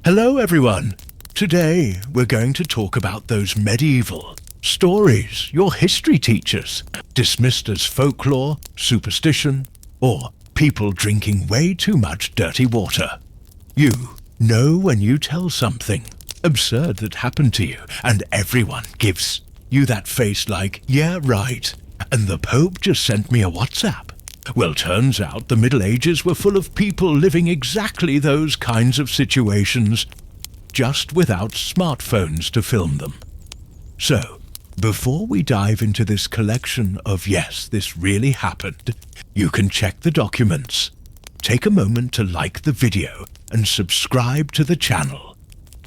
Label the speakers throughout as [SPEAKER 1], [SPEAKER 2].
[SPEAKER 1] Hello everyone! Today we're going to talk about those medieval stories your history teachers dismissed as folklore, superstition, or people drinking way too much dirty water. You know when you tell something absurd that happened to you and everyone gives you that face like, yeah right, and the Pope just sent me a WhatsApp. Well, turns out the Middle Ages were full of people living exactly those kinds of situations, just without smartphones to film them. So, before we dive into this collection of yes, this really happened, you can check the documents. Take a moment to like the video and subscribe to the channel.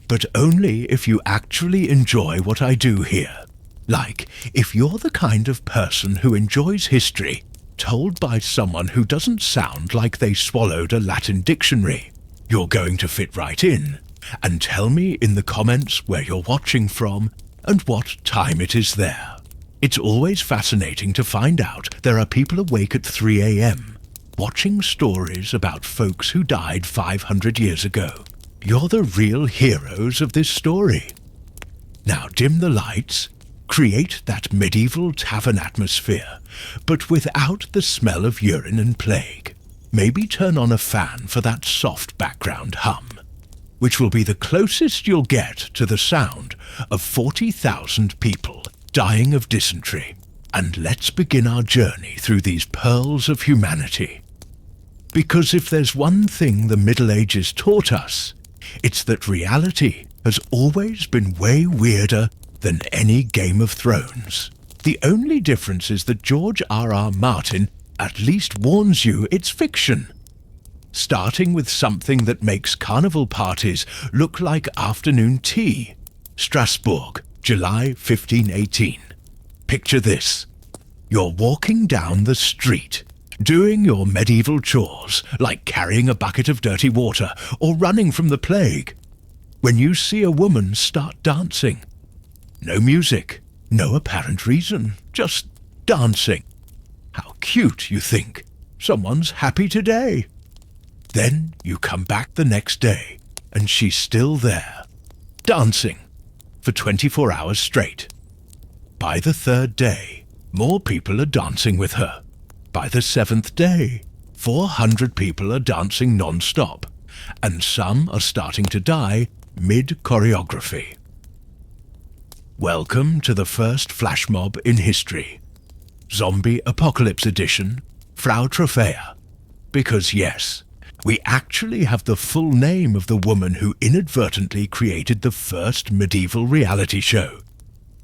[SPEAKER 1] But only if you actually enjoy what I do here. Like, if you're the kind of person who enjoys history told by someone who doesn't sound like they swallowed a Latin dictionary, you're going to fit right in. And tell me in the comments where you're watching from and what time it is there. It's always fascinating to find out there are people awake at 3 a.m. watching stories about folks who died 500 years ago. You're the real heroes of this story. Now dim the lights, create that medieval tavern atmosphere, but without the smell of urine and plague. Maybe turn on a fan for that soft background hum, which will be the closest you'll get to the sound of 40,000 people dying of dysentery. And let's begin our journey through these pearls of humanity. Because if there's one thing the Middle Ages taught us, it's that reality has always been way weirder than any Game of Thrones. The only difference is that George R.R. Martin at least warns you it's fiction. Starting with something that makes carnival parties look like afternoon tea. Strasbourg, July 1518. Picture this. You're walking down the street, doing your medieval chores, like carrying a bucket of dirty water or running from the plague, when you see a woman start dancing. No music, no apparent reason, just dancing. How cute, you think. Someone's happy today. Then you come back the next day, and she's still there, dancing, for 24 hours straight. By the third day, more people are dancing with her. By the seventh day, 400 people are dancing non-stop, and some are starting to die mid-choreography. Welcome to the first flash mob in history. Zombie Apocalypse Edition, Frau Trophäa. Because yes, we actually have the full name of the woman who inadvertently created the first medieval reality show.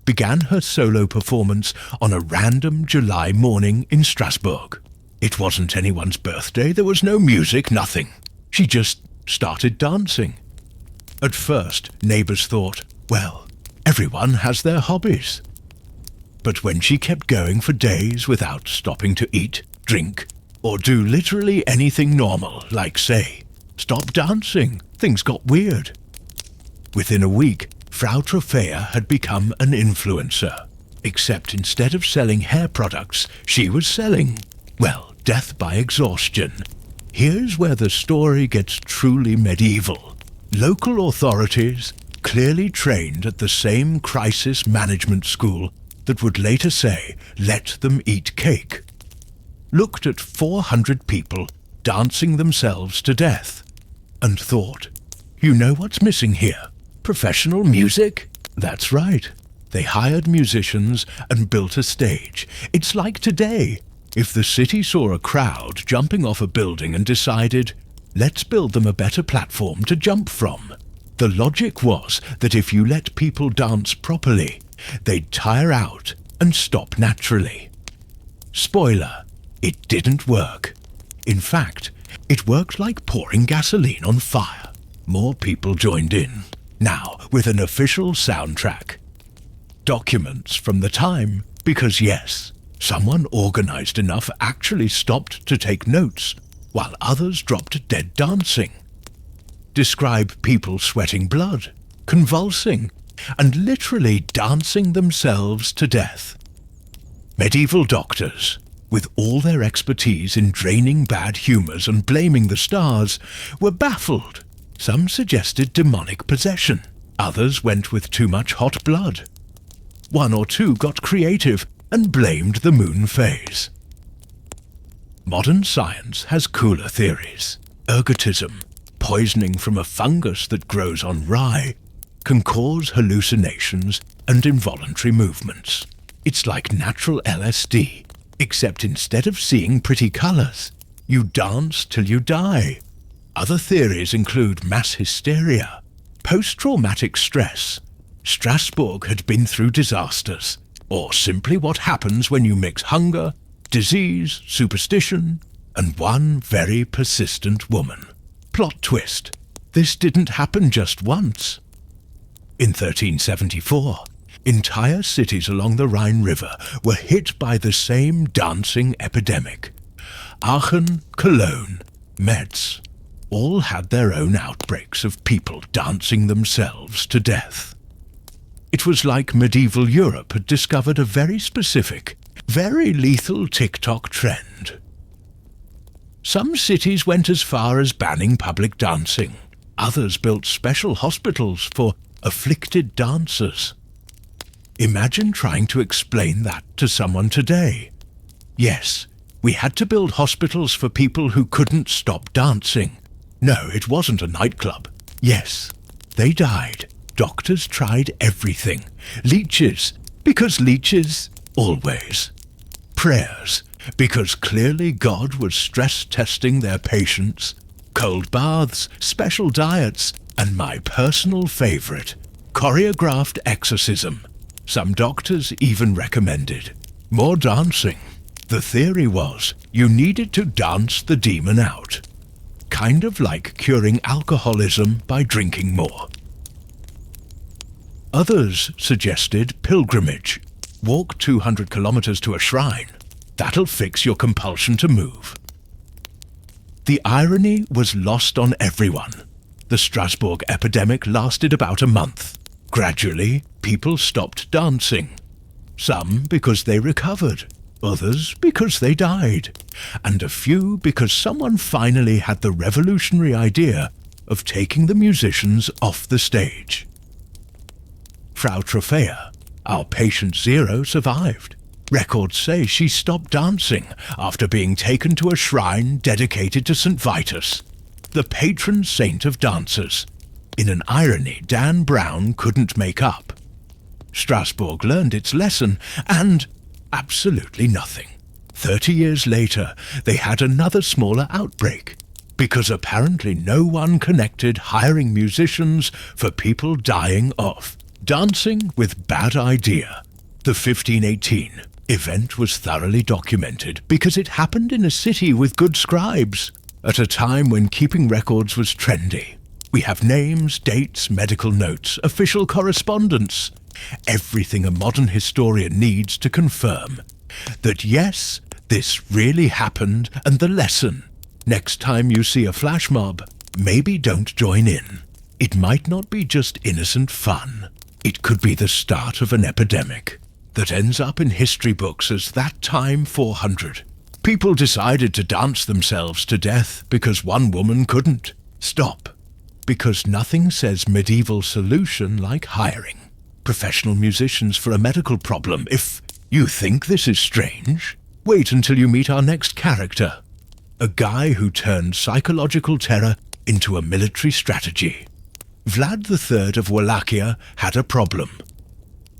[SPEAKER 1] Began her solo performance on a random July morning in Strasbourg. It wasn't anyone's birthday, there was no music, nothing. She just started dancing. At first, neighbors thought, well, everyone has their hobbies. But when she kept going for days without stopping to eat, drink, or do literally anything normal, like say, stop dancing, things got weird. Within a week, Frau Trophäa had become an influencer. Except instead of selling hair products, she was selling, well, death by exhaustion. Here's where the story gets truly medieval. Local authorities, clearly trained at the same crisis management school that would later say, let them eat cake, looked at 400 people dancing themselves to death, and thought, you know what's missing here? Professional music? That's right. They hired musicians and built a stage. It's like today, if the city saw a crowd jumping off a building and decided, let's build them a better platform to jump from. The logic was that if you let people dance properly, they'd tire out and stop naturally. Spoiler, it didn't work. In fact, it worked like pouring gasoline on fire. More people joined in, now with an official soundtrack. Documents from the time, because yes, someone organized enough actually stopped to take notes, while others dropped dead dancing. Describe people sweating blood, convulsing, and literally dancing themselves to death. Medieval doctors, with all their expertise in draining bad humors and blaming the stars, were baffled. Some suggested demonic possession. Others went with too much hot blood. One or two got creative and blamed the moon phase. Modern science has cooler theories. Ergotism, poisoning from a fungus that grows on rye, can cause hallucinations and involuntary movements. It's like natural LSD, except instead of seeing pretty colours, you dance till you die. Other theories include mass hysteria, post-traumatic stress, Strasbourg had been through disasters, or simply what happens when you mix hunger, disease, superstition, and one very persistent woman. Plot twist: this didn't happen just once. In 1374, entire cities along the Rhine River were hit by the same dancing epidemic. Aachen, Cologne, Metz all had their own outbreaks of people dancing themselves to death. It was like medieval Europe had discovered a very specific, very lethal TikTok trend. Some cities went as far as banning public dancing. Others built special hospitals for afflicted dancers. Imagine trying to explain that to someone today. Yes, we had to build hospitals for people who couldn't stop dancing. No, it wasn't a nightclub. Yes, they died. Doctors tried everything. Leeches, because leeches always. Prayers, because clearly God was stress-testing their patients. Cold baths, special diets, and my personal favourite, choreographed exorcism. Some doctors even recommended more dancing. The theory was you needed to dance the demon out. Kind of like curing alcoholism by drinking more. Others suggested pilgrimage. Walk 200 kilometers to a shrine. That'll fix your compulsion to move. The irony was lost on everyone. The Strasbourg epidemic lasted about a month. Gradually, people stopped dancing. Some because they recovered, others because they died, and a few because someone finally had the revolutionary idea of taking the musicians off the stage. Frau Trophea, our patient zero, survived. Records say she stopped dancing after being taken to a shrine dedicated to St. Vitus, the patron saint of dancers, in an irony Dan Brown couldn't make up. Strasbourg learned its lesson and absolutely nothing. 30 years later, they had another smaller outbreak, because apparently no one connected hiring musicians for people dying of dancing with bad idea. The 1518 event was thoroughly documented because it happened in a city with good scribes, at a time when keeping records was trendy. We have names, dates, medical notes, official correspondence, everything a modern historian needs to confirm that yes, this really happened, and the lesson: next time you see a flash mob, maybe don't join in. It might not be just innocent fun. It could be the start of an epidemic that ends up in history books as that time 400. People decided to dance themselves to death because one woman couldn't. Stop. Because nothing says medieval solution like hiring professional musicians for a medical problem. If you think this is strange, wait until you meet our next character. A guy who turned psychological terror into a military strategy. Vlad III of Wallachia had a problem.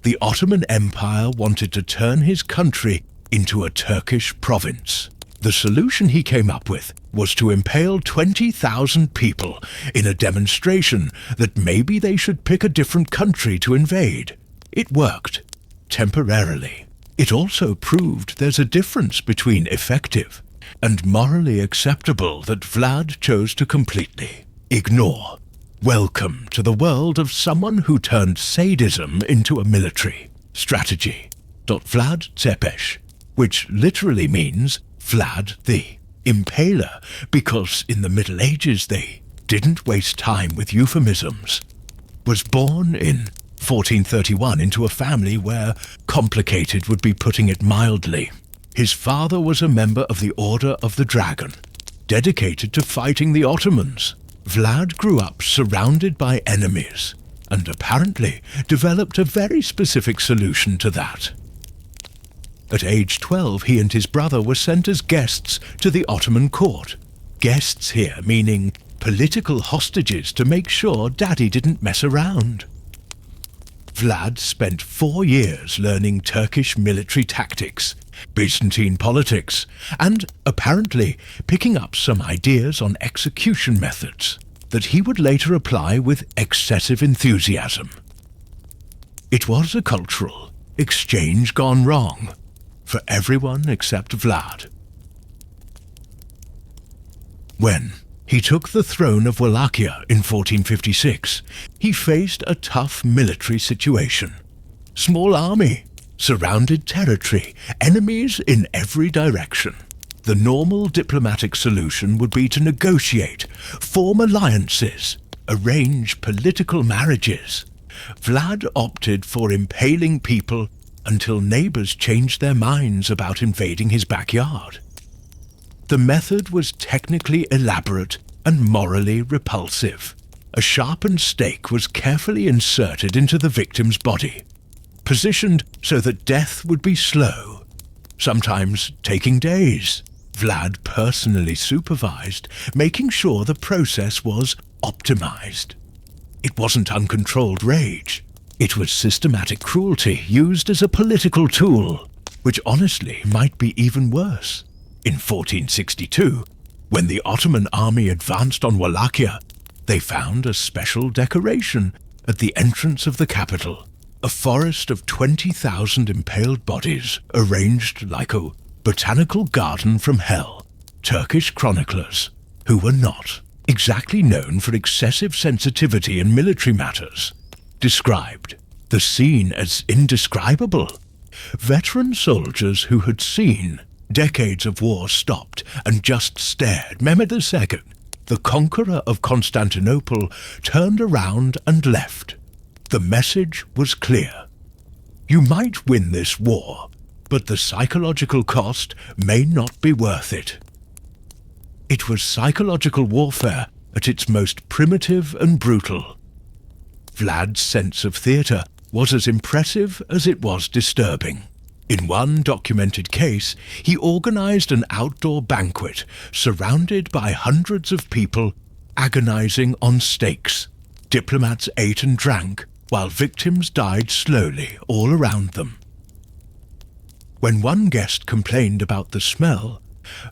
[SPEAKER 1] The Ottoman Empire wanted to turn his country into a Turkish province. The solution he came up with was to impale 20,000 people in a demonstration that maybe they should pick a different country to invade. It worked. Temporarily. It also proved there's a difference between effective and morally acceptable that Vlad chose to completely ignore. Welcome to the world of someone who turned sadism into a military strategy. Vlad Tepes, which literally means Vlad the Impaler, because in the Middle Ages they didn't waste time with euphemisms, was born in 1431 into a family where complicated would be putting it mildly. His father was a member of the Order of the Dragon, dedicated to fighting the Ottomans. Vlad grew up surrounded by enemies and apparently developed a very specific solution to that. At age 12, he and his brother were sent as guests to the Ottoman court. Guests here meaning political hostages to make sure Daddy didn't mess around. Vlad spent 4 years learning Turkish military tactics, Byzantine politics, and apparently picking up some ideas on execution methods that he would later apply with excessive enthusiasm. It was a cultural exchange gone wrong for everyone except Vlad. When he took the throne of Wallachia in 1456, he faced a tough military situation. Small army, surrounded territory, enemies in every direction. The normal diplomatic solution would be to negotiate, form alliances, arrange political marriages. Vlad opted for impaling people until neighbors changed their minds about invading his backyard. The method was technically elaborate and morally repulsive. A sharpened stake was carefully inserted into the victim's body, positioned so that death would be slow, sometimes taking days. Vlad personally supervised, making sure the process was optimized. It wasn't uncontrolled rage. It was systematic cruelty used as a political tool, which honestly might be even worse. In 1462, when the Ottoman army advanced on Wallachia, they found a special decoration at the entrance of the capital, a forest of 20,000 impaled bodies arranged like a botanical garden from hell. Turkish chroniclers, who were not exactly known for excessive sensitivity in military matters, described the scene as indescribable. Veteran soldiers who had seen decades of war stopped and just stared. Mehmed II, the conqueror of Constantinople, turned around and left. The message was clear. You might win this war, but the psychological cost may not be worth it. It was psychological warfare at its most primitive and brutal. Vlad's sense of theatre was as impressive as it was disturbing. In one documented case, he organized an outdoor banquet surrounded by hundreds of people agonizing on stakes. Diplomats ate and drank, while victims died slowly all around them. When one guest complained about the smell,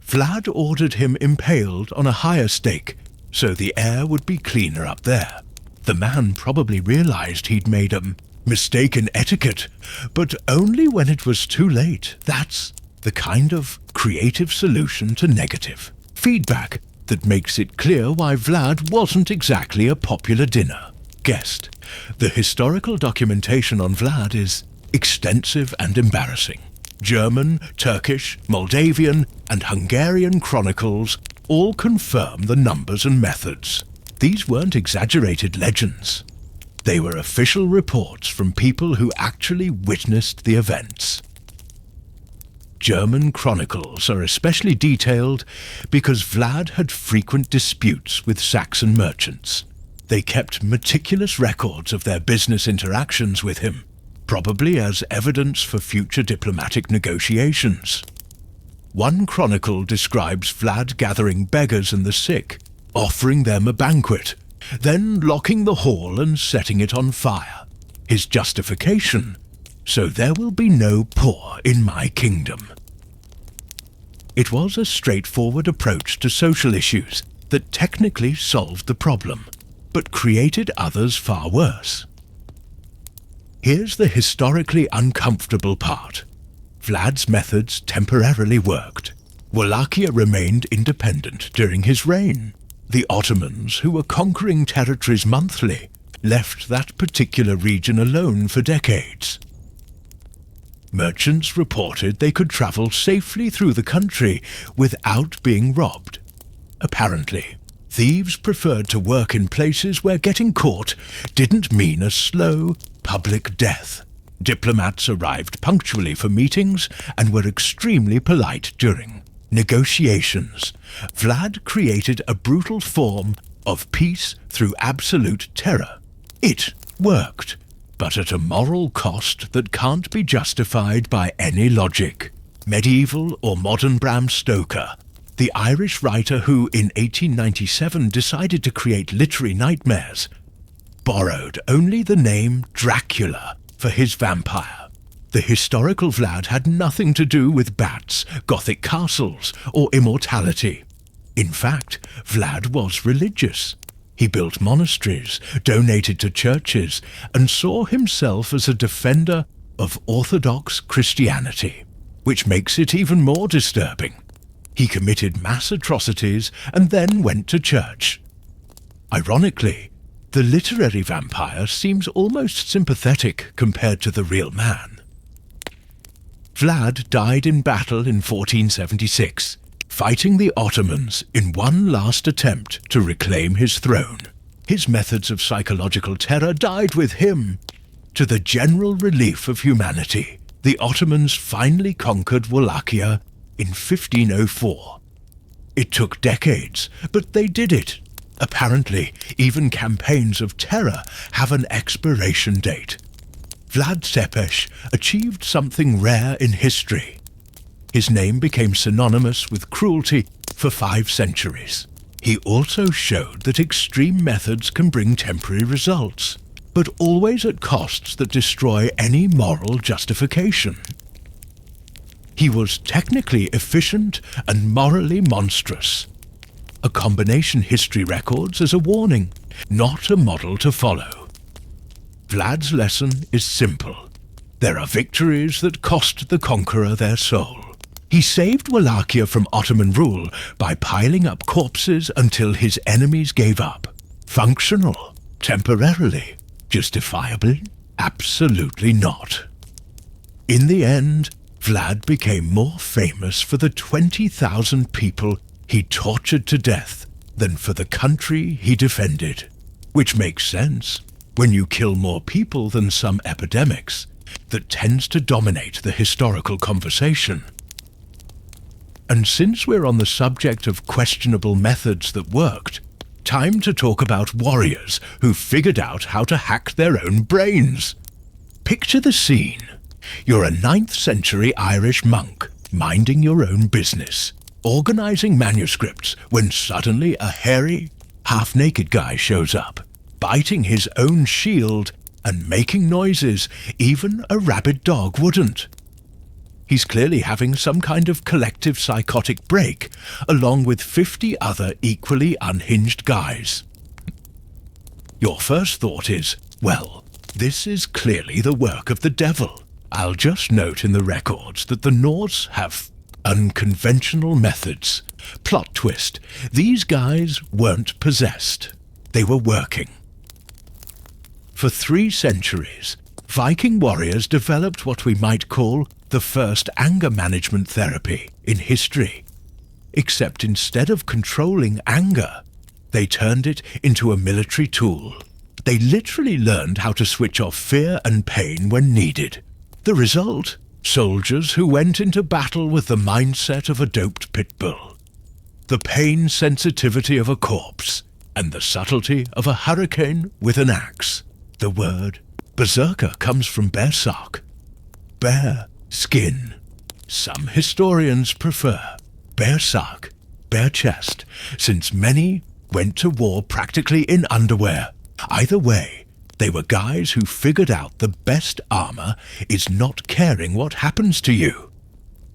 [SPEAKER 1] Vlad ordered him impaled on a higher stake so the air would be cleaner up there. The man probably realized he'd made a mistake in etiquette, but only when it was too late. That's the kind of creative solution to negative feedback that makes it clear why Vlad wasn't exactly a popular dinner guest. The historical documentation on Vlad is extensive and embarrassing. German, Turkish, Moldavian, and Hungarian chronicles all confirm the numbers and methods. These weren't exaggerated legends. They were official reports from people who actually witnessed the events. German chronicles are especially detailed because Vlad had frequent disputes with Saxon merchants. They kept meticulous records of their business interactions with him, probably as evidence for future diplomatic negotiations. One chronicle describes Vlad gathering beggars and the sick, offering them a banquet, then locking the hall and setting it on fire. His justification: so there will be no poor in my kingdom. It was a straightforward approach to social issues that technically solved the problem, but created others far worse. Here's the historically uncomfortable part. Vlad's methods temporarily worked. Wallachia remained independent during his reign. The Ottomans, who were conquering territories monthly, left that particular region alone for decades. Merchants reported they could travel safely through the country without being robbed. Apparently, thieves preferred to work in places where getting caught didn't mean a slow, public death. Diplomats arrived punctually for meetings and were extremely polite during negotiations. Vlad created a brutal form of peace through absolute terror. It worked, but at a moral cost that can't be justified by any logic. Medieval or modern Bram Stoker, the Irish writer who in 1897 decided to create literary nightmares, borrowed only the name Dracula for his vampire. The historical Vlad had nothing to do with bats, Gothic castles, or immortality. In fact, Vlad was religious. He built monasteries, donated to churches, and saw himself as a defender of Orthodox Christianity, which makes it even more disturbing. He committed mass atrocities and then went to church. Ironically, the literary vampire seems almost sympathetic compared to the real man. Vlad died in battle in 1476, fighting the Ottomans in one last attempt to reclaim his throne. His methods of psychological terror died with him. To the general relief of humanity, the Ottomans finally conquered Wallachia in 1504. It took decades, but they did it. Apparently, even campaigns of terror have an expiration date. Vlad Tepes achieved something rare in history. His name became synonymous with cruelty for 5 centuries. He also showed that extreme methods can bring temporary results, but always at costs that destroy any moral justification. He was technically efficient and morally monstrous. A combination history records as a warning, not a model to follow. Vlad's lesson is simple. There are victories that cost the conqueror their soul. He saved Wallachia from Ottoman rule by piling up corpses until his enemies gave up. Functional, temporarily. Justifiably? Absolutely not. In the end, Vlad became more famous for the 20,000 people he tortured to death than for the country he defended. Which makes sense. When you kill more people than some epidemics, that tends to dominate the historical conversation. And since we're on the subject of questionable methods that worked, time to talk about warriors who figured out how to hack their own brains. Picture the scene. You're a 9th century Irish monk, minding your own business, organizing manuscripts, when suddenly a hairy, half-naked guy shows up, biting his own shield and making noises even a rabid dog wouldn't. He's clearly having some kind of collective psychotic break, along with 50 other equally unhinged guys. Your first thought is, well, this is clearly the work of the devil. I'll just note in the records that the Norse have unconventional methods. Plot twist, these guys weren't possessed. They were working. For 3 centuries, Viking warriors developed what we might call the first anger management therapy in history. Except instead of controlling anger, they turned it into a military tool. They literally learned how to switch off fear and pain when needed. The result? Soldiers who went into battle with the mindset of a doped pit bull, the pain sensitivity of a corpse, and the subtlety of a hurricane with an axe. The word berserker comes from bearsark, bear skin. Some historians prefer bearsark, bare chest, since many went to war practically in underwear. Either way, they were guys who figured out the best armor is not caring what happens to you.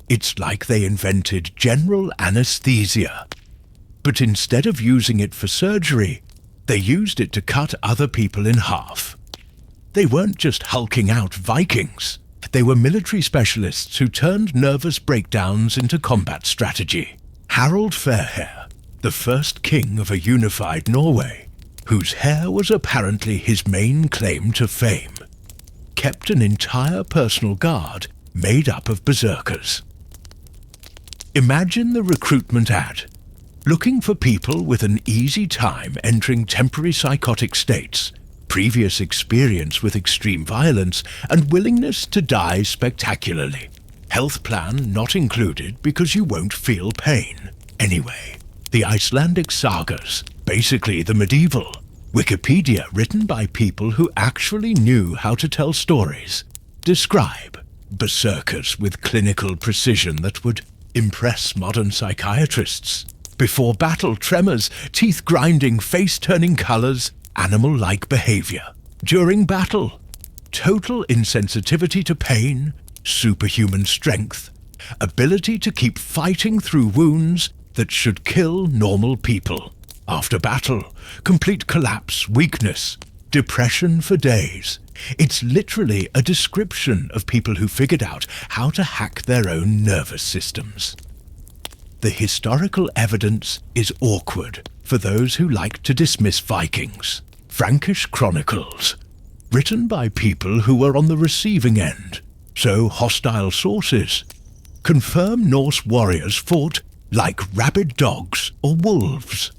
[SPEAKER 1] It's like they invented general anesthesia. But instead of using it for surgery, they used it to cut other people in half. They weren't just hulking out Vikings. They were military specialists who turned nervous breakdowns into combat strategy. Harald Fairhair, the first king of a unified Norway, whose hair was apparently his main claim to fame, kept an entire personal guard made up of berserkers. Imagine the recruitment ad, looking for people with an easy time entering temporary psychotic states, previous experience with extreme violence, and willingness to die spectacularly. Health plan not included because you won't feel pain. Anyway, the Icelandic sagas, basically the medieval. Wikipedia, written by people who actually knew how to tell stories, describe berserkers with clinical precision that would impress modern psychiatrists. Before battle, tremors, teeth-grinding, face-turning colors, animal-like behavior. During battle, total insensitivity to pain, superhuman strength, ability to keep fighting through wounds that should kill normal people. After battle, complete collapse, weakness, depression for days. It's literally a description of people who figured out how to hack their own nervous systems. The historical evidence is awkward for those who like to dismiss Vikings. Frankish chronicles, written by people who were on the receiving end, so hostile sources, confirm Norse warriors fought like rabid dogs or wolves.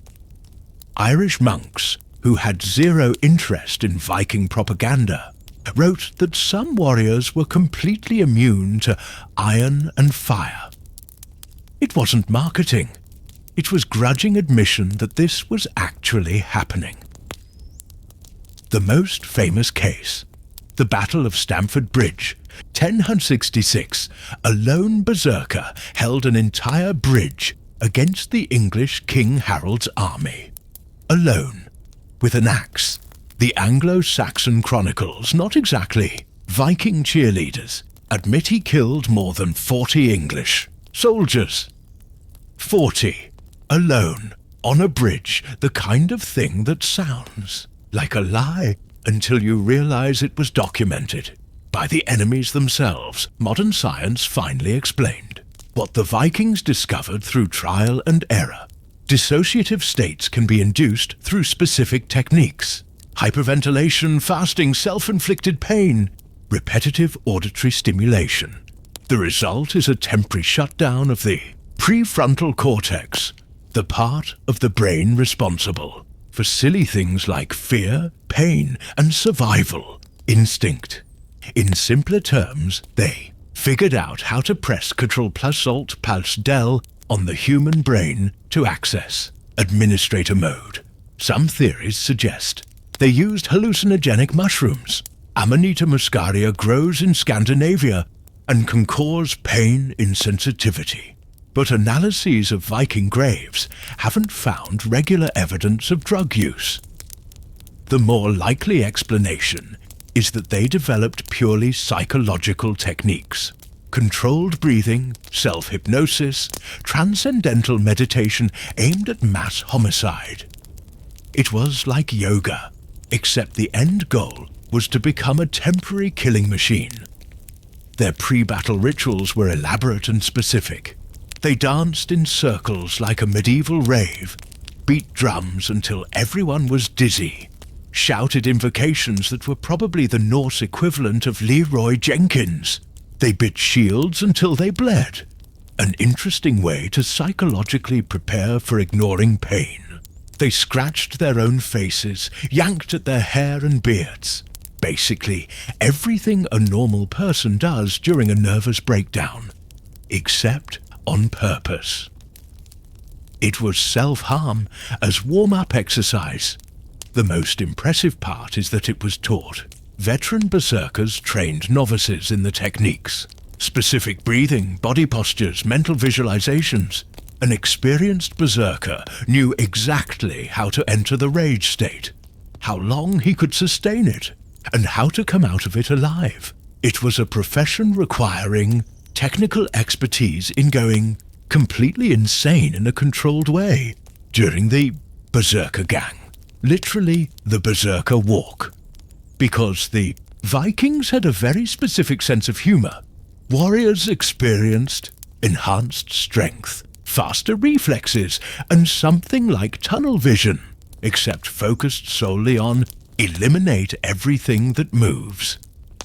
[SPEAKER 1] Irish monks, who had zero interest in Viking propaganda, wrote that some warriors were completely immune to iron and fire. It wasn't marketing. It was grudging admission that this was actually happening. The most famous case, the Battle of Stamford Bridge, 1066, a lone berserker held an entire bridge against the English King Harold's army. Alone, with an axe. The Anglo-Saxon chronicles, not exactly Viking cheerleaders, admit he killed more than 40 English soldiers. 40, alone, on a bridge, the kind of thing that sounds like a lie until you realize it was documented by the enemies themselves. Modern science finally explained what the Vikings discovered through trial and error. Dissociative states can be induced through specific techniques. Hyperventilation, fasting, self-inflicted pain, repetitive auditory stimulation. The result is a temporary shutdown of the prefrontal cortex, the part of the brain responsible for silly things like fear, pain, and survival instinct. In simpler terms, they figured out how to press Ctrl+Alt+Del on the human brain to access administrator mode. Some theories suggest they used hallucinogenic mushrooms. Amanita muscaria grows in Scandinavia and can cause pain insensitivity. But analyses of Viking graves haven't found regular evidence of drug use. The more likely explanation is that they developed purely psychological techniques. Controlled breathing, self-hypnosis, transcendental meditation aimed at mass homicide. It was like yoga, except the end goal was to become a temporary killing machine. Their pre-battle rituals were elaborate and specific. They danced in circles like a medieval rave, beat drums until everyone was dizzy, shouted invocations that were probably the Norse equivalent of Leroy Jenkins. They bit shields until they bled, an interesting way to psychologically prepare for ignoring pain. They scratched their own faces, yanked at their hair and beards. Basically, everything a normal person does during a nervous breakdown, except on purpose. It was self-harm as warm-up exercise. The most impressive part is that it was taught. Veteran berserkers trained novices in the techniques. Specific breathing, body postures, mental visualizations. An experienced berserker knew exactly how to enter the rage state, how long he could sustain it, and how to come out of it alive. It was a profession requiring technical expertise in going completely insane in a controlled way during the Berserker Gang. Literally, the Berserker Walk. Because the Vikings had a very specific sense of humor. Warriors experienced enhanced strength, faster reflexes, and something like tunnel vision, except focused solely on eliminate everything that moves.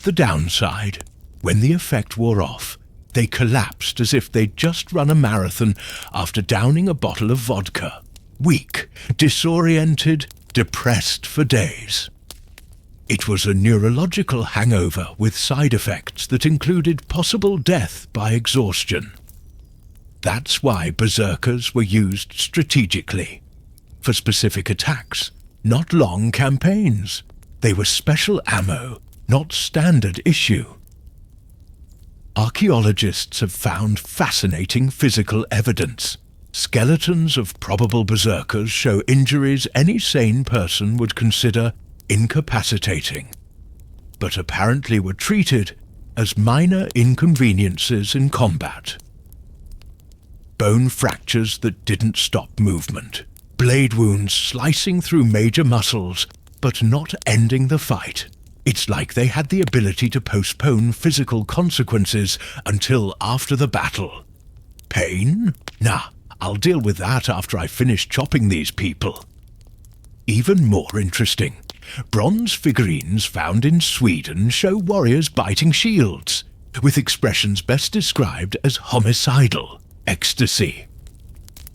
[SPEAKER 1] The downside, when the effect wore off, they collapsed as if they'd just run a marathon after downing a bottle of vodka. Weak, disoriented, depressed for days. It was a neurological hangover with side effects that included possible death by exhaustion. That's why berserkers were used strategically. for specific attacks, not long campaigns. They were special ammo, not standard issue. Archaeologists have found fascinating physical evidence. Skeletons of probable berserkers show injuries any sane person would consider incapacitating, but apparently were treated as minor inconveniences in combat. Bone fractures that didn't stop movement, blade wounds slicing through major muscles but not ending the fight. It's like they had the ability to postpone physical consequences until after the battle. Pain? Nah, I'll deal with that after I finish chopping these people. Even more interesting, bronze figurines found in Sweden show warriors biting shields, with expressions best described as homicidal, ecstasy.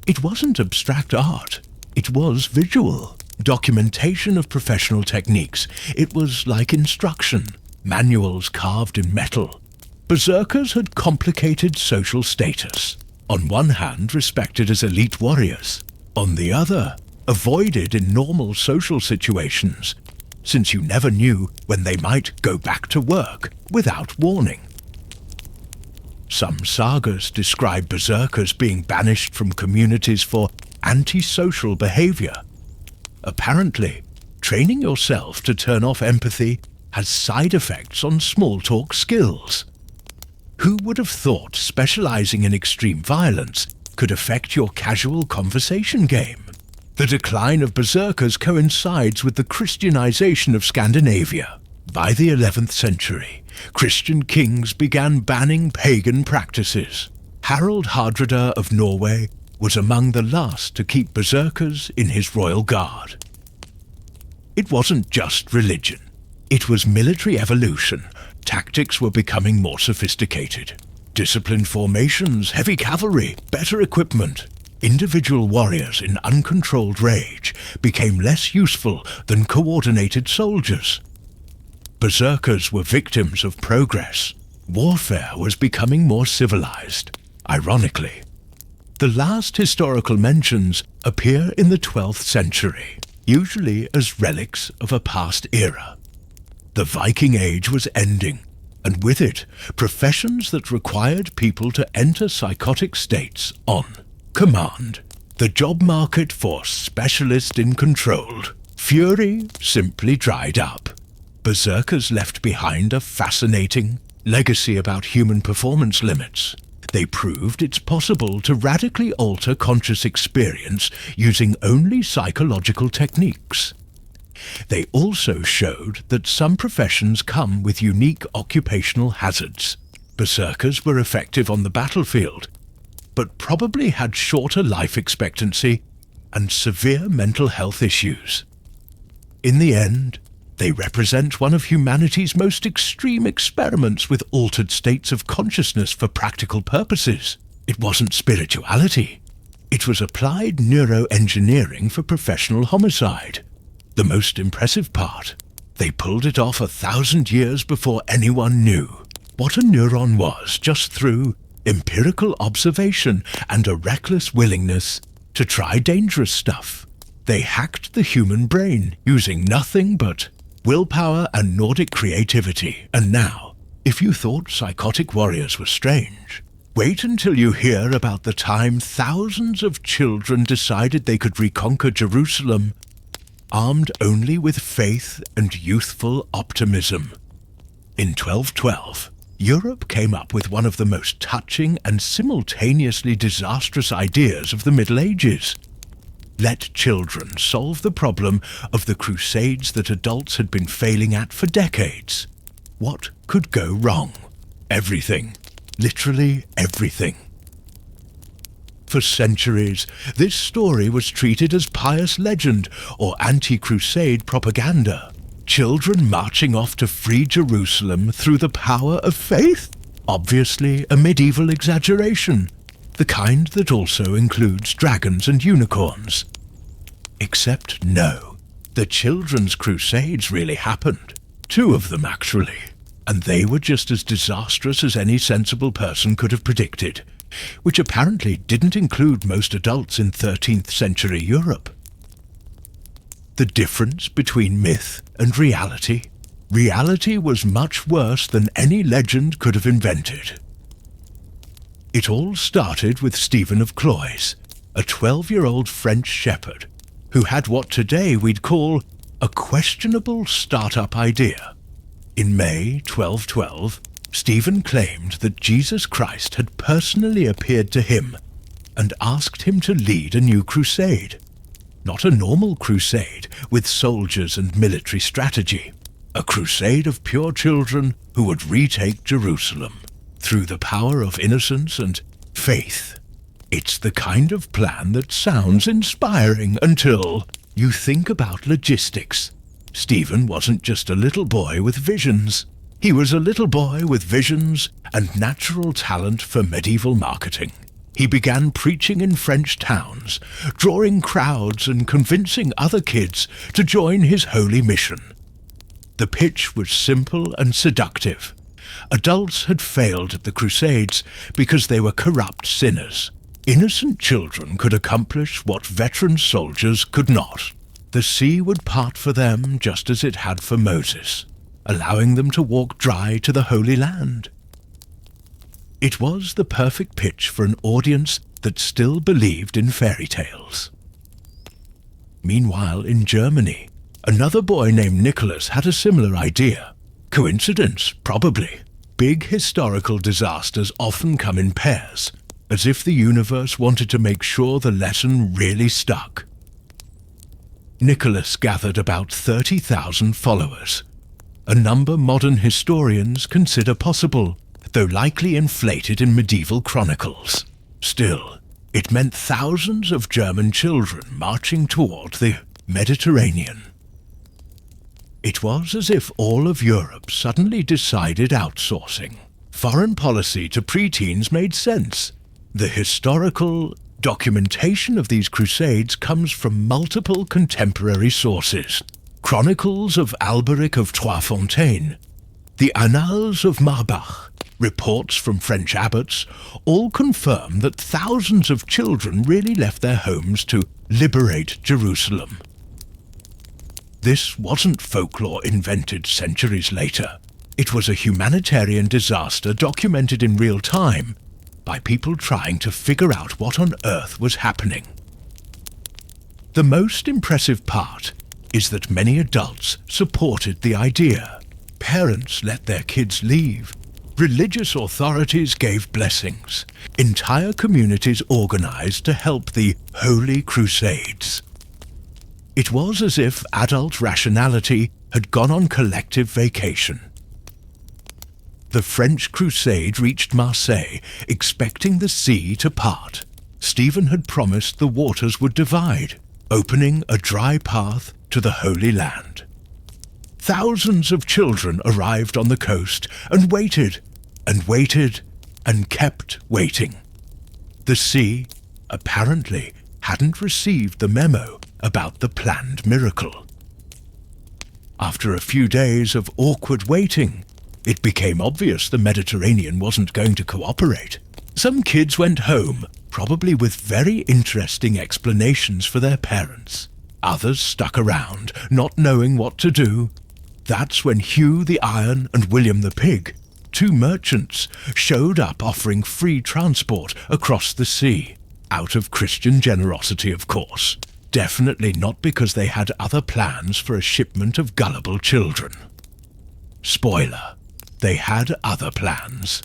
[SPEAKER 1] It wasn't abstract art, it was visual. Documentation of professional techniques. It was like instruction, manuals carved in metal. Berserkers had complicated social status. On one hand, respected as elite warriors. On the other, avoided in normal social situations, since you never knew when they might go back to work without warning. Some sagas describe berserkers being banished from communities for antisocial behavior. Apparently, training yourself to turn off empathy has side effects on small talk skills. Who would have thought specializing in extreme violence could affect your casual conversation game? The decline of berserkers coincides with the Christianization of Scandinavia. By the 11th century, Christian kings began banning pagan practices. Harald Hardrada of Norway was among the last to keep berserkers in his royal guard. It wasn't just religion. It was military evolution. Tactics were becoming more sophisticated. Disciplined formations, heavy cavalry, better equipment. Individual warriors in uncontrolled rage became less useful than coordinated soldiers. Berserkers were victims of progress. Warfare was becoming more civilized. Ironically, the last historical mentions appear in the 12th century, usually as relics of a past era. The Viking Age was ending, and with it, professions that required people to enter psychotic states on command. The job market for specialist in controlled. Fury simply dried up. Berserkers left behind a fascinating legacy about human performance limits. They proved it's possible to radically alter conscious experience using only psychological techniques. They also showed that some professions come with unique occupational hazards. Berserkers were effective on the battlefield, but probably had shorter life expectancy and severe mental health issues. In the end, they represent one of humanity's most extreme experiments with altered states of consciousness for practical purposes. It wasn't spirituality. It was applied neuroengineering for professional homicide. The most impressive part, they pulled it off 1,000 years before anyone knew what a neuron was, just through empirical observation and a reckless willingness to try dangerous stuff. They hacked the human brain using nothing but willpower and Nordic creativity. And now, if you thought psychotic warriors were strange, wait until you hear about the time thousands of children decided they could reconquer Jerusalem, armed only with faith and youthful optimism. In 1212, Europe came up with one of the most touching and simultaneously disastrous ideas of the Middle Ages. Let children solve the problem of the crusades that adults had been failing at for decades. What could go wrong? Everything. Literally everything. For centuries, this story was treated as pious legend or anti-crusade propaganda. Children marching off to free Jerusalem through the power of faith? Obviously a medieval exaggeration. The kind that also includes dragons and unicorns. Except no, the children's crusades really happened. 2 of them actually, and they were just as disastrous as any sensible person could have predicted, which apparently didn't include most adults in 13th century Europe. The difference between myth and reality? Reality was much worse than any legend could have invented. It all started with Stephen of Cloyes, a 12-year-old French shepherd who had what today we'd call a questionable start-up idea. In May 1212, Stephen claimed that Jesus Christ had personally appeared to him and asked him to lead a new crusade. Not a normal crusade with soldiers and military strategy. A crusade of pure children who would retake Jerusalem through the power of innocence and faith. It's the kind of plan that sounds inspiring until you think about logistics. Stephen wasn't just a little boy with visions. He was a little boy with visions and natural talent for medieval marketing. He began preaching in French towns, drawing crowds and convincing other kids to join his holy mission. The pitch was simple and seductive. Adults had failed at the Crusades because they were corrupt sinners. Innocent children could accomplish what veteran soldiers could not. The sea would part for them just as it had for Moses, allowing them to walk dry to the Holy Land. It was the perfect pitch for an audience that still believed in fairy tales. Meanwhile, in Germany, another boy named Nicholas had a similar idea. Coincidence? Probably. Big historical disasters often come in pairs, as if the universe wanted to make sure the lesson really stuck. Nicholas gathered about 30,000 followers, a number modern historians consider possible, though likely inflated in medieval chronicles. Still, it meant thousands of German children marching toward the Mediterranean. It was as if all of Europe suddenly decided outsourcing. Foreign policy to preteens made sense. The historical documentation of these crusades comes from multiple contemporary sources. Chronicles of Alberic of Trois-Fontaines, the Annals of Marbach, reports from French abbots, all confirm that thousands of children really left their homes to liberate Jerusalem. This wasn't folklore invented centuries later. It was a humanitarian disaster documented in real time by people trying to figure out what on earth was happening. The most impressive part is that many adults supported the idea. Parents let their kids leave. Religious authorities gave blessings. Entire communities organized to help the Holy Crusades. It was as if adult rationality had gone on collective vacation. The French crusade reached Marseille, expecting the sea to part. Stephen had promised the waters would divide, opening a dry path to the Holy Land. Thousands of children arrived on the coast and waited and kept waiting. The sea, apparently, hadn't received the memo about the planned miracle. After a few days of awkward waiting, it became obvious the Mediterranean wasn't going to cooperate. Some kids went home, probably with very interesting explanations for their parents. Others stuck around, not knowing what to do. That's when Hugh the Iron and William the Pig, two merchants, showed up offering free transport across the sea. Out of Christian generosity, of course. Definitely not because they had other plans for a shipment of gullible children. Spoiler, they had other plans.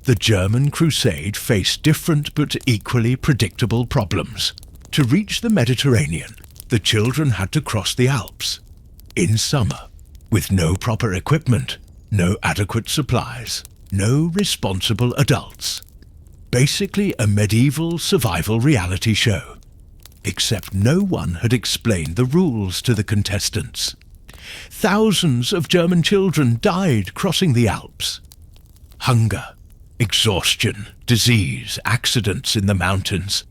[SPEAKER 1] The German crusade faced different but equally predictable problems. To reach the Mediterranean, the children had to cross the Alps. In summer, with no proper equipment, no adequate supplies, no responsible adults. Basically a medieval survival reality show. Except no one had explained the rules to the contestants. Thousands of German children died crossing the Alps. Hunger, exhaustion, disease, accidents in the mountains.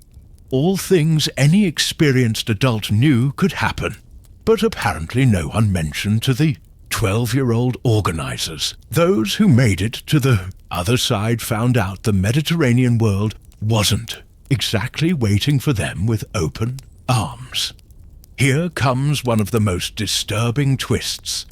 [SPEAKER 1] All things any experienced adult knew could happen, but apparently no one mentioned to the 12-year-old organizers. Those who made it to the other side found out the Mediterranean world wasn't exactly waiting for them with open arms. Here comes one of the most disturbing twists.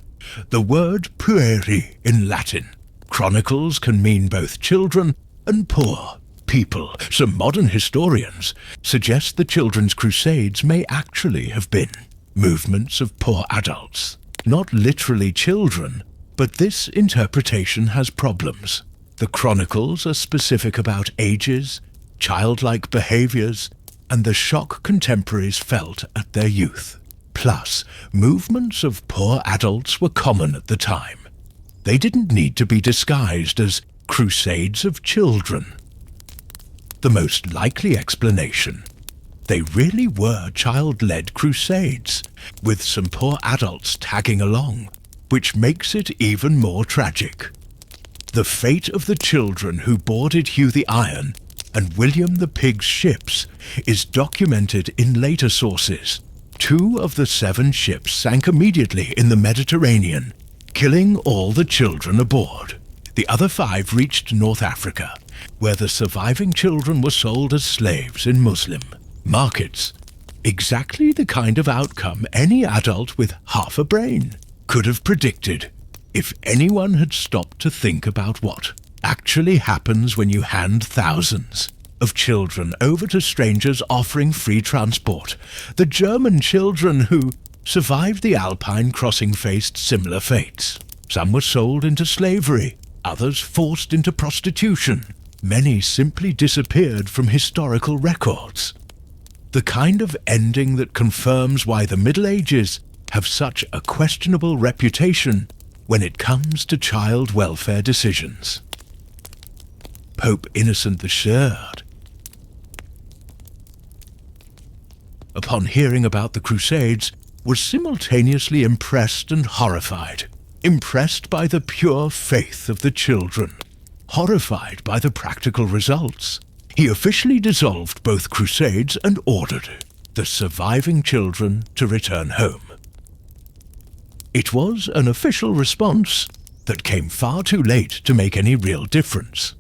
[SPEAKER 1] The word pueri in Latin. Chronicles can mean both children and poor people. Some modern historians suggest the Children's Crusades may actually have been movements of poor adults. Not literally children, but this interpretation has problems. The chronicles are specific about ages, childlike behaviors, and the shock contemporaries felt at their youth. Plus, movements of poor adults were common at the time. They didn't need to be disguised as crusades of children. The most likely explanation: they really were child-led crusades, with some poor adults tagging along, which makes it even more tragic. The fate of the children who boarded Hugh the Iron and William the Pig's ships is documented in later sources. 2 of the 7 ships sank immediately in the Mediterranean, killing all the children aboard. The other 5 reached North Africa, where the surviving children were sold as slaves in Muslim markets. Exactly the kind of outcome any adult with half a brain could have predicted, if anyone had stopped to think about what actually happens when you hand thousands of children over to strangers offering free transport. The German children who survived the Alpine crossing faced similar fates. Some were sold into slavery, others forced into prostitution. Many simply disappeared from historical records. The kind of ending that confirms why the Middle Ages have such a questionable reputation when it comes to child welfare decisions. Pope Innocent III, upon hearing about the Crusades, was simultaneously impressed and horrified. Impressed by the pure faith of the children, horrified by the practical results. He officially dissolved both crusades and ordered the surviving children to return home. It was an official response that came far too late to make any real difference.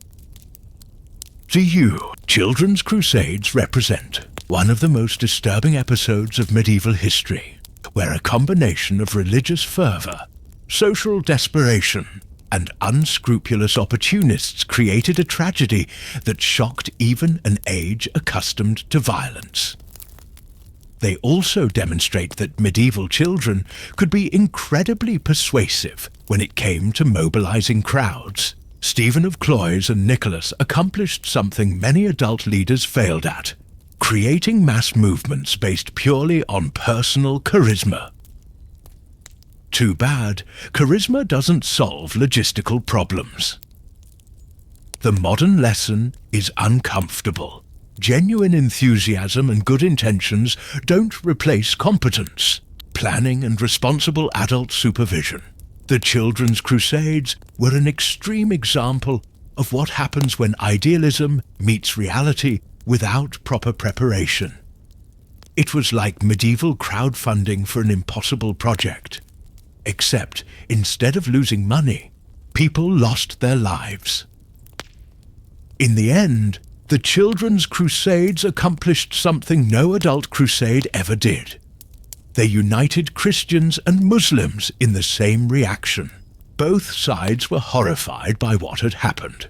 [SPEAKER 1] To you, Children's Crusades represent one of the most disturbing episodes of medieval history, where a combination of religious fervor, social desperation, and unscrupulous opportunists created a tragedy that shocked even an age accustomed to violence. They also demonstrate that medieval children could be incredibly persuasive when it came to mobilizing crowds. Stephen of Cloyes and Nicholas accomplished something many adult leaders failed at: creating mass movements based purely on personal charisma. Too bad, charisma doesn't solve logistical problems. The modern lesson is uncomfortable. Genuine enthusiasm and good intentions don't replace competence, planning and responsible adult supervision. The Children's Crusades were an extreme example of what happens when idealism meets reality without proper preparation. It was like medieval crowdfunding for an impossible project. Except, instead of losing money, people lost their lives. In the end, the Children's Crusades accomplished something no adult crusade ever did. They united Christians and Muslims in the same reaction. Both sides were horrified by what had happened,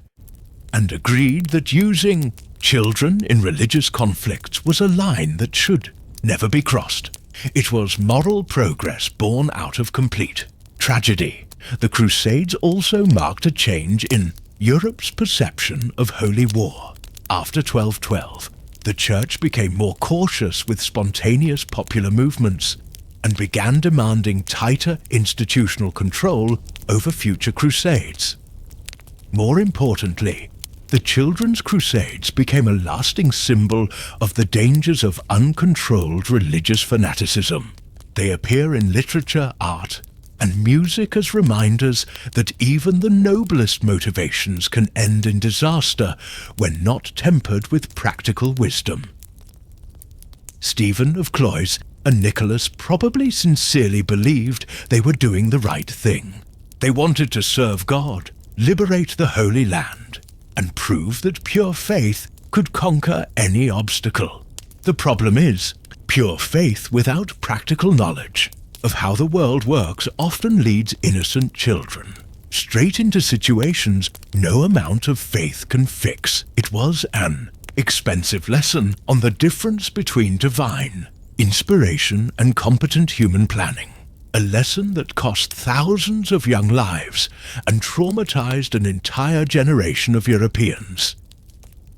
[SPEAKER 1] and agreed that using children in religious conflicts was a line that should never be crossed. It was moral progress born out of complete tragedy. The Crusades also marked a change in Europe's perception of holy war. After 1212, the Church became more cautious with spontaneous popular movements and began demanding tighter institutional control over future crusades. More importantly, the Children's Crusades became a lasting symbol of the dangers of uncontrolled religious fanaticism. They appear in literature, art, and music as reminders that even the noblest motivations can end in disaster when not tempered with practical wisdom. Stephen of Cloyes and Nicholas probably sincerely believed they were doing the right thing. They wanted to serve God, liberate the Holy Land, and prove that pure faith could conquer any obstacle. The problem is, Pure faith without practical knowledge of how the world works often leads innocent children straight into situations no amount of faith can fix. It was an expensive lesson on the difference between divine inspiration and competent human planning. A lesson that cost thousands of young lives and traumatized an entire generation of Europeans.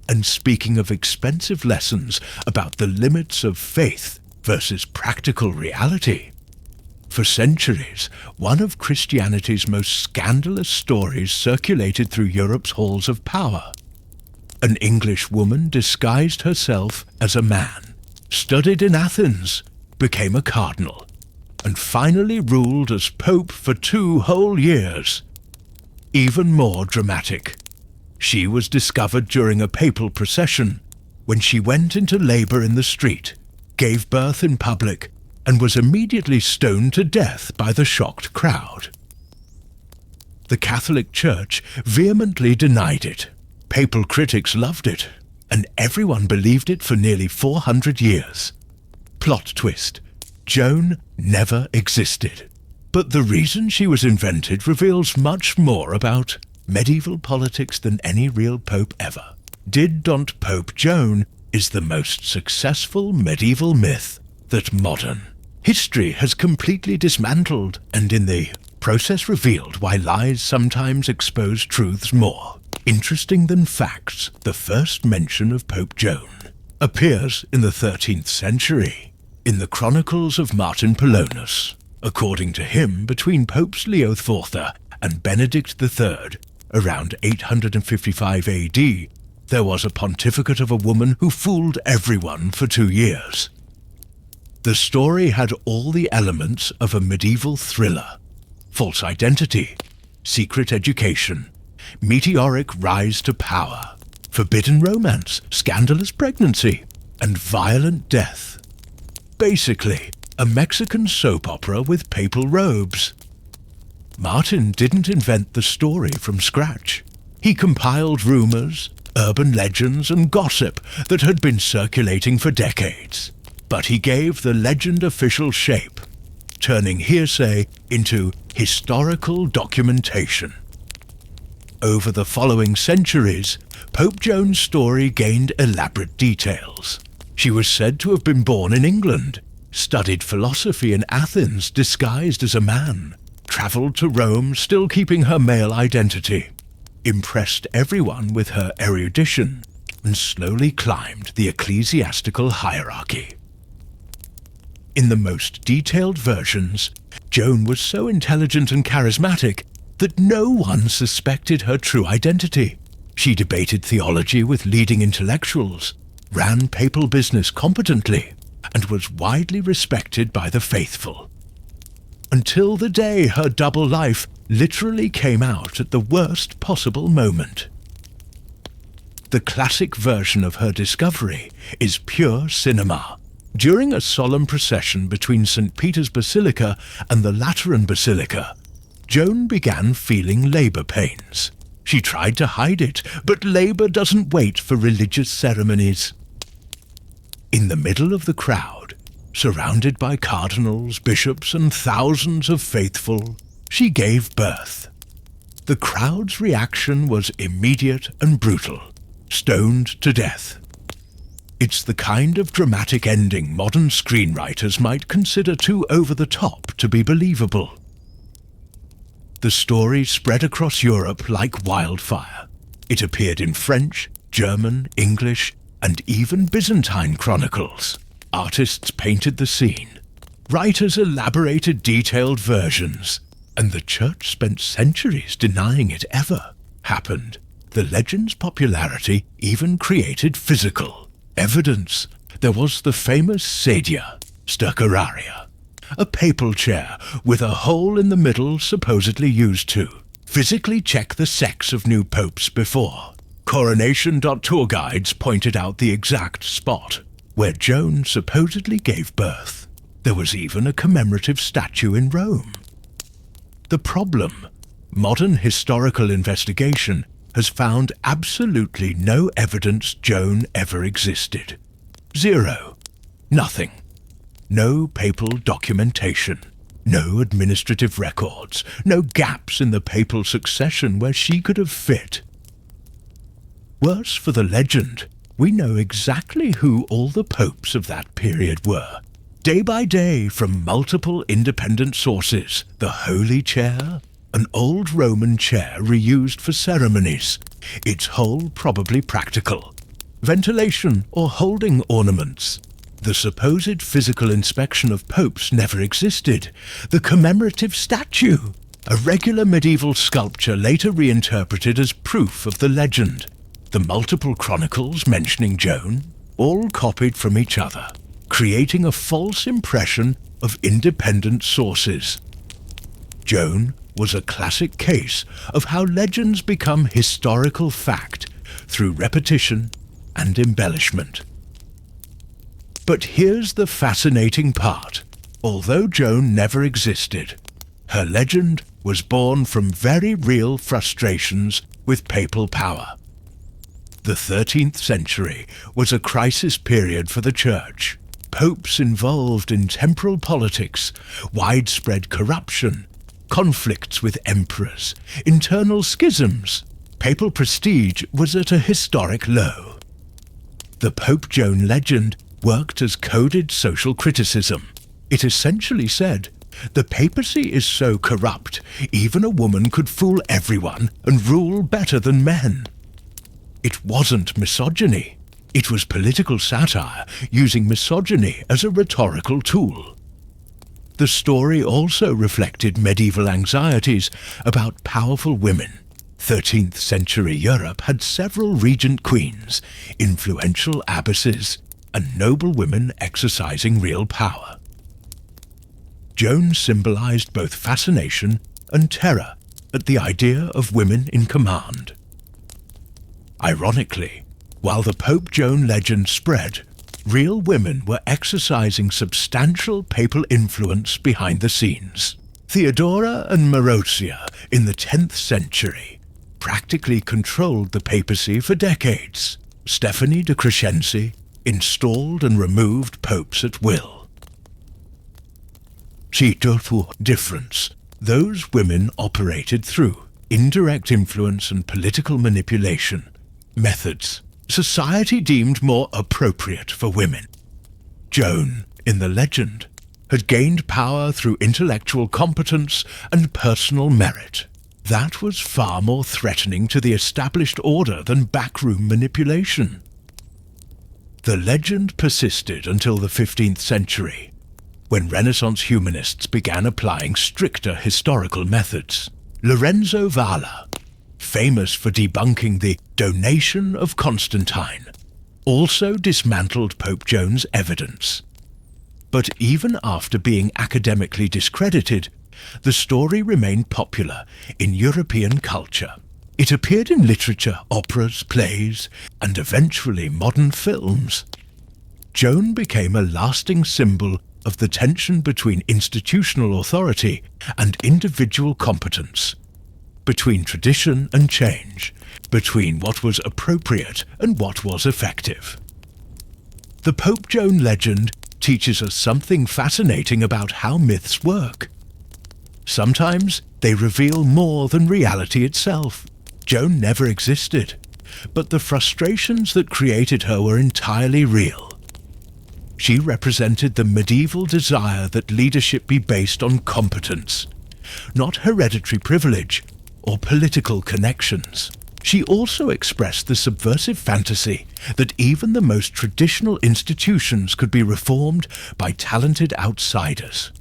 [SPEAKER 1] And speaking of expensive lessons about the limits of faith versus practical reality, for centuries, one of Christianity's most scandalous stories circulated through Europe's halls of power. An English woman disguised herself as a man, studied in Athens, became a cardinal, and finally ruled as Pope for 2 whole years. Even more dramatic, she was discovered during a papal procession when she went into labor in the street, gave birth in public, and was immediately stoned to death by the shocked crowd. The Catholic Church vehemently denied it. Papal critics loved it, and everyone believed it for nearly 400 years. Plot twist: Joan never existed. But the reason she was invented reveals much more about medieval politics than any real pope ever. Did Pope Joan is the most successful medieval myth that modern history has completely dismantled, and in the process revealed why lies sometimes expose truths more interesting than facts. The first mention of Pope Joan appears in the 13th century in the Chronicles of Martin Polonus. According to him, between Popes Leo IV and Benedict III, around 855 AD, there was a pontificate of a woman who fooled everyone for 2 years. The story had all the elements of a medieval thriller: false identity, secret education, meteoric rise to power, forbidden romance, scandalous pregnancy, and violent death. Basically, a Mexican soap opera with papal robes. Martin didn't invent the story from scratch. He compiled rumors, urban legends, and gossip that had been circulating for decades. But he gave the legend official shape, turning hearsay into historical documentation. Over the following centuries, Pope Joan's story gained elaborate details. She was said to have been born in England, studied philosophy in Athens disguised as a man, travelled to Rome still keeping her male identity, impressed everyone with her erudition, and slowly climbed the ecclesiastical hierarchy. In the most detailed versions, Joan was so intelligent and charismatic that no one suspected her true identity. She debated theology with leading intellectuals, ran papal business competently, and was widely respected by the faithful. Until the day her double life literally came out at the worst possible moment. The classic version of her discovery is pure cinema. During a solemn procession between St. Peter's Basilica and the Lateran Basilica, Joan began feeling labour pains. She tried to hide it, but labour doesn't wait for religious ceremonies. In the middle of the crowd, surrounded by cardinals, bishops, and thousands of faithful, she gave birth. The crowd's reaction was immediate and brutal, stoned to death. It's the kind of dramatic ending modern screenwriters might consider too over the top to be believable. The story spread across Europe like wildfire. It appeared in French, German, English, and even Byzantine chronicles. Artists painted the scene. Writers elaborated detailed versions, and the church spent centuries denying it ever happened. The legend's popularity even created physical evidence. There was the famous sedia, stercoraria, a papal chair with a hole in the middle supposedly used to physically check the sex of new popes before. Coronation.tour guides pointed out the exact spot where Joan supposedly gave birth. There was even a commemorative statue in Rome. The problem: modern historical investigation has found absolutely no evidence Joan ever existed. Zero. Nothing. No papal documentation. No administrative records. No gaps in the papal succession where she could have fit. Worse for the legend, we know exactly who all the popes of that period were. Day by day, from multiple independent sources, the Holy Chair, an old Roman chair reused for ceremonies, its hole probably practical. Ventilation or holding ornaments. The supposed physical inspection of popes never existed. The commemorative statue, a regular medieval sculpture later reinterpreted as proof of the legend. The multiple chronicles mentioning Joan, all copied from each other, creating a false impression of independent sources. Joan was a classic case of how legends become historical fact through repetition and embellishment. But here's the fascinating part. Although Joan never existed, her legend was born from very real frustrations with papal power. The 13th century was a crisis period for the Church. Popes involved in temporal politics, widespread corruption, conflicts with emperors, internal schisms. Papal prestige was at a historic low. The Pope Joan legend worked as coded social criticism. It essentially said, the papacy is so corrupt, even a woman could fool everyone and rule better than men. It wasn't misogyny. It was political satire, using misogyny as a rhetorical tool. The story also reflected medieval anxieties about powerful women. 13th century Europe had several regent queens, influential abbesses, and noble women exercising real power. Joan symbolized both fascination and terror at the idea of women in command. Ironically, while the Pope Joan legend spread, real women were exercising substantial papal influence behind the scenes. Theodora and Marozia in the 10th century practically controlled the papacy for decades. Stephanie de Crescenzi installed and removed popes at will. Cito for difference. Those women operated through indirect influence and political manipulation methods society deemed more appropriate for women. Joan, in the legend, had gained power through intellectual competence and personal merit. That was far more threatening to the established order than backroom manipulation. The legend persisted until the 15th century, when Renaissance humanists began applying stricter historical methods. Lorenzo Valla, famous for debunking the donation of Constantine, also dismantled Pope Joan's evidence. But even after being academically discredited, the story remained popular in European culture. It appeared in literature, operas, plays, and eventually modern films. Joan became a lasting symbol of the tension between institutional authority and individual competence, between tradition and change, between what was appropriate and what was effective. The Pope Joan legend teaches us something fascinating about how myths work. Sometimes they reveal more than reality itself. Joan never existed, but the frustrations that created her were entirely real. She represented the medieval desire that leadership be based on competence, not hereditary privilege or political connections. She also expressed the subversive fantasy that even the most traditional institutions could be reformed by talented outsiders.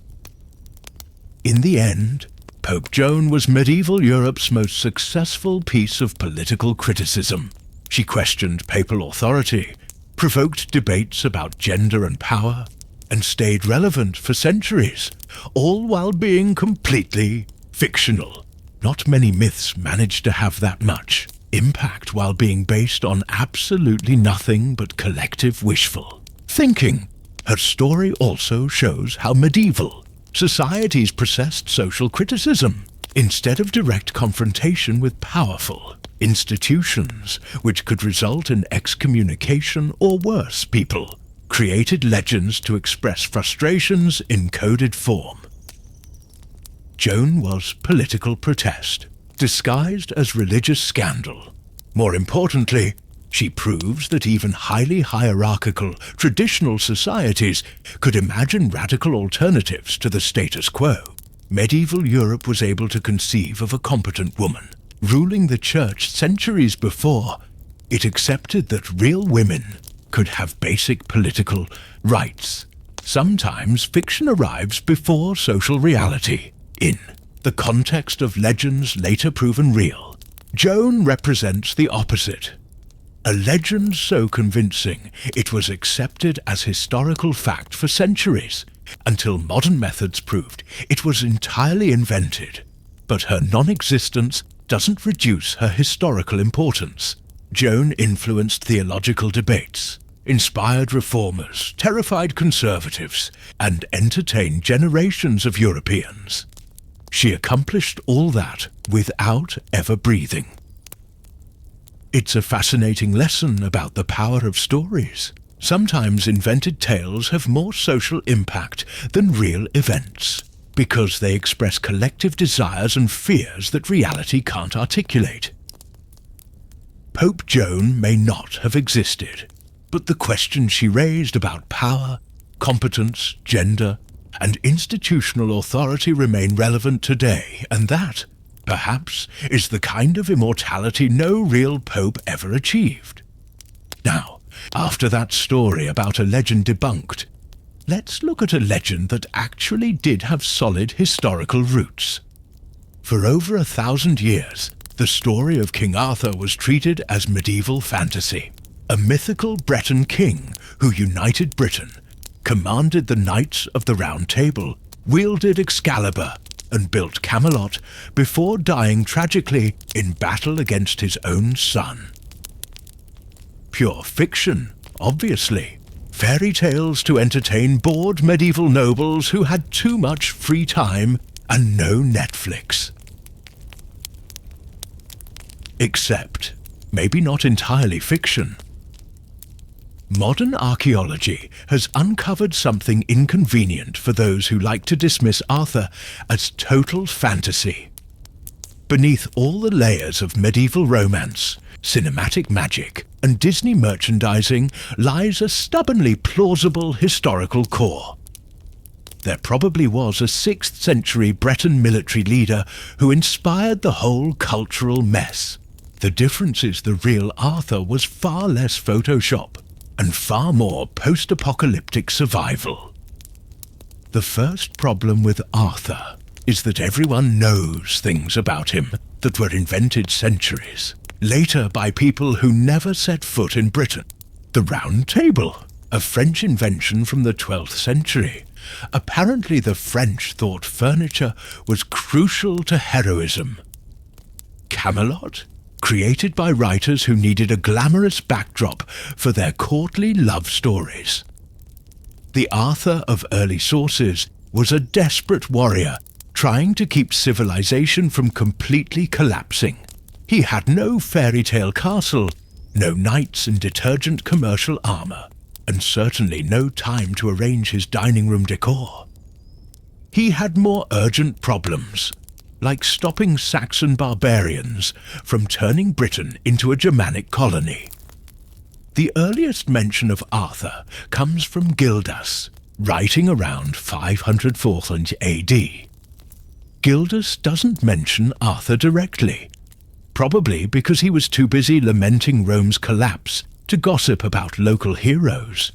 [SPEAKER 1] In the end, Pope Joan was medieval Europe's most successful piece of political criticism. She questioned papal authority, provoked debates about gender and power, and stayed relevant for centuries, all while being completely fictional. Not many myths manage to have that much impact while being based on absolutely nothing but collective wishful thinking. Her story also shows how medieval societies processed social criticism instead of direct confrontation with powerful institutions, which could result in excommunication or worse. People created legends to express frustrations in coded form. Joan was political protest, disguised as religious scandal. More importantly, she proves that even highly hierarchical, traditional societies could imagine radical alternatives to the status quo. Medieval Europe was able to conceive of a competent woman, ruling the church centuries before it accepted that real women could have basic political rights. Sometimes fiction arrives before social reality. In the context of legends later proven real, Joan represents the opposite. A legend so convincing it was accepted as historical fact for centuries, until modern methods proved it was entirely invented. But her non-existence doesn't reduce her historical importance. Joan influenced theological debates, inspired reformers, terrified conservatives, and entertained generations of Europeans. She accomplished all that without ever breathing. It's a fascinating lesson about the power of stories. Sometimes invented tales have more social impact than real events, because they express collective desires and fears that reality can't articulate. Pope Joan may not have existed, but the questions she raised about power, competence, gender, and institutional authority remain relevant today, and that, perhaps, is the kind of immortality no real pope ever achieved. Now, after that story about a legend debunked, let's look at a legend that actually did have solid historical roots. For over 1,000 years, the story of King Arthur was treated as medieval fantasy. A mythical Breton king who united Britain, commanded the Knights of the Round Table, wielded Excalibur, and built Camelot before dying tragically in battle against his own son. Pure fiction, obviously. Fairy tales to entertain bored medieval nobles who had too much free time and no Netflix. Except, maybe not entirely fiction. Modern archaeology has uncovered something inconvenient for those who like to dismiss Arthur as total fantasy. Beneath all the layers of medieval romance, cinematic magic, and Disney merchandising lies a stubbornly plausible historical core. There probably was a 6th century Breton military leader who inspired the whole cultural mess. The difference is the real Arthur was far less Photoshop and far more post-apocalyptic survival. The first problem with Arthur is that everyone knows things about him that were invented centuries later by people who never set foot in Britain. The Round Table, a French invention from the 12th century. Apparently the French thought furniture was crucial to heroism. Camelot, created by writers who needed a glamorous backdrop for their courtly love stories. The Arthur of early sources was a desperate warrior trying to keep civilization from completely collapsing. He had no fairy tale castle, no knights in detergent commercial armor, and certainly no time to arrange his dining room decor. He had more urgent problems, like stopping Saxon barbarians from turning Britain into a Germanic colony. The earliest mention of Arthur comes from Gildas, writing around 540 AD. Gildas doesn't mention Arthur directly, probably because he was too busy lamenting Rome's collapse to gossip about local heroes.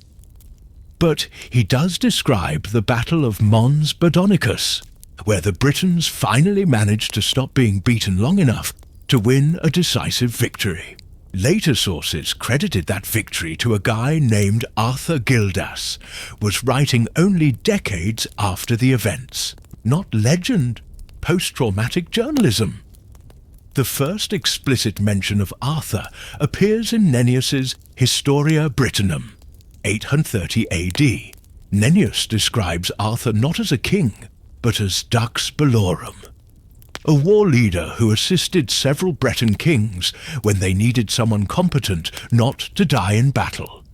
[SPEAKER 1] But he does describe the Battle of Mons Badonicus, where the Britons finally managed to stop being beaten long enough to win a decisive victory. Later sources credited that victory to a guy named Arthur Gildas, was writing only decades after the events. Not legend, post-traumatic journalism. The first explicit mention of Arthur appears in Nennius's Historia Brittonum, 830 AD. Nennius describes Arthur not as a king, but as Dux Bellorum, a war leader who assisted several Breton kings when they needed someone competent not to die in battle.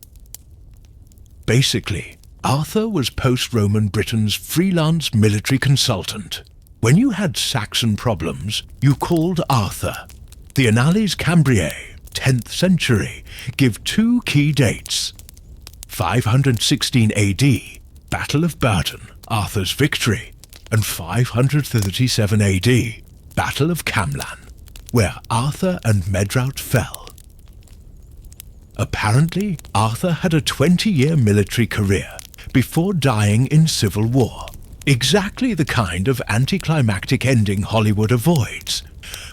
[SPEAKER 1] Basically, Arthur was post-Roman Britain's freelance military consultant. When you had Saxon problems, you called Arthur. The Annales Cambriae, 10th century, give two key dates. 516 AD, Battle of Badon, Arthur's victory, and 537 AD, Battle of Camlan, where Arthur and Medraut fell. Apparently, Arthur had a 20-year military career before dying in civil war. Exactly the kind of anticlimactic ending Hollywood avoids,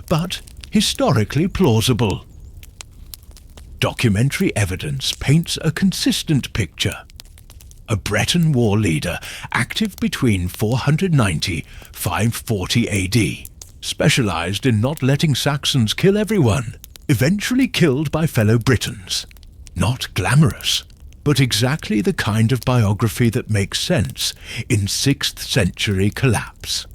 [SPEAKER 1] but historically plausible. Documentary evidence paints a consistent picture. A Breton war leader active between 490–540 AD, specialized in not letting Saxons kill everyone, eventually killed by fellow Britons. Not glamorous, but exactly the kind of biography that makes sense in 6th century collapse.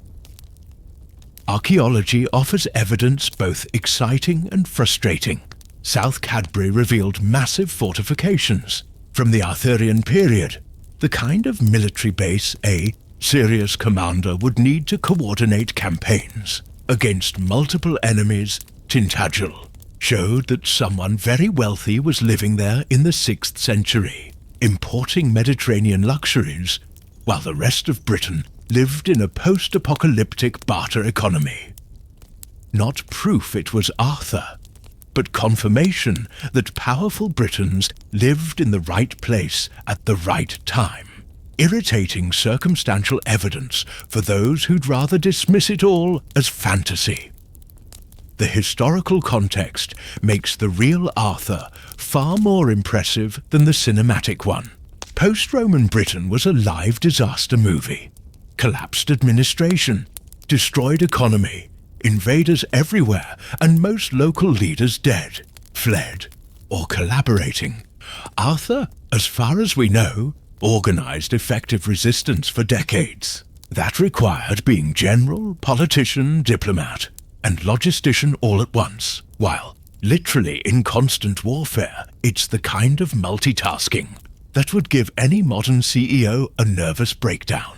[SPEAKER 1] Archaeology offers evidence both exciting and frustrating. South Cadbury revealed massive fortifications from the Arthurian period, the kind of military base a serious commander would need to coordinate campaigns against multiple enemies. Tintagel showed that someone very wealthy was living there in the 6th century, importing Mediterranean luxuries, while the rest of Britain lived in a post-apocalyptic barter economy. Not proof it was Arthur, but confirmation that powerful Britons lived in the right place at the right time. Irritating circumstantial evidence for those who'd rather dismiss it all as fantasy. The historical context makes the real Arthur far more impressive than the cinematic one. Post-Roman Britain was a live disaster movie. Collapsed administration, destroyed economy, invaders everywhere, and most local leaders dead, fled, or collaborating. Arthur, as far as we know, organized effective resistance for decades. That required being general, politician, diplomat, and logistician all at once, while, literally in constant warfare, it's the kind of multitasking that would give any modern CEO a nervous breakdown.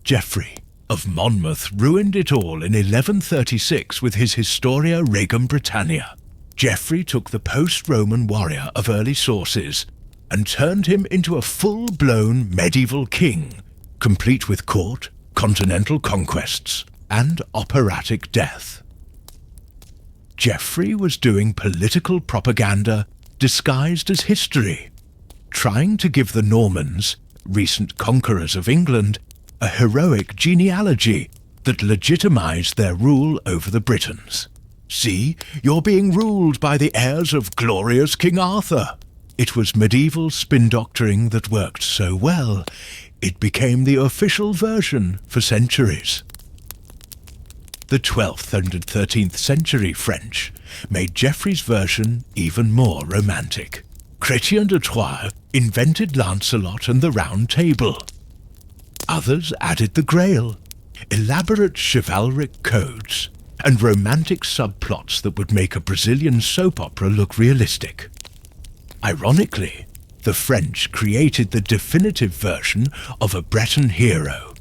[SPEAKER 1] Geoffrey of Monmouth ruined it all in 1136 with his Historia Regum Britannia. Geoffrey took the post-Roman warrior of early sources and turned him into a full-blown medieval king, complete with court, continental conquests, and operatic death. Geoffrey was doing political propaganda disguised as history, trying to give the Normans, recent conquerors of England, a heroic genealogy that legitimized their rule over the Britons. See, you're being ruled by the heirs of glorious King Arthur. It was medieval spin-doctoring that worked so well, it became the official version for centuries. The 12th and 13th century French made Geoffrey's version even more romantic. Chrétien de Troyes invented Lancelot and the Round Table. Others added the Grail, elaborate chivalric codes, and romantic subplots that would make a Brazilian soap opera look realistic. Ironically, the French created the definitive version of a Breton hero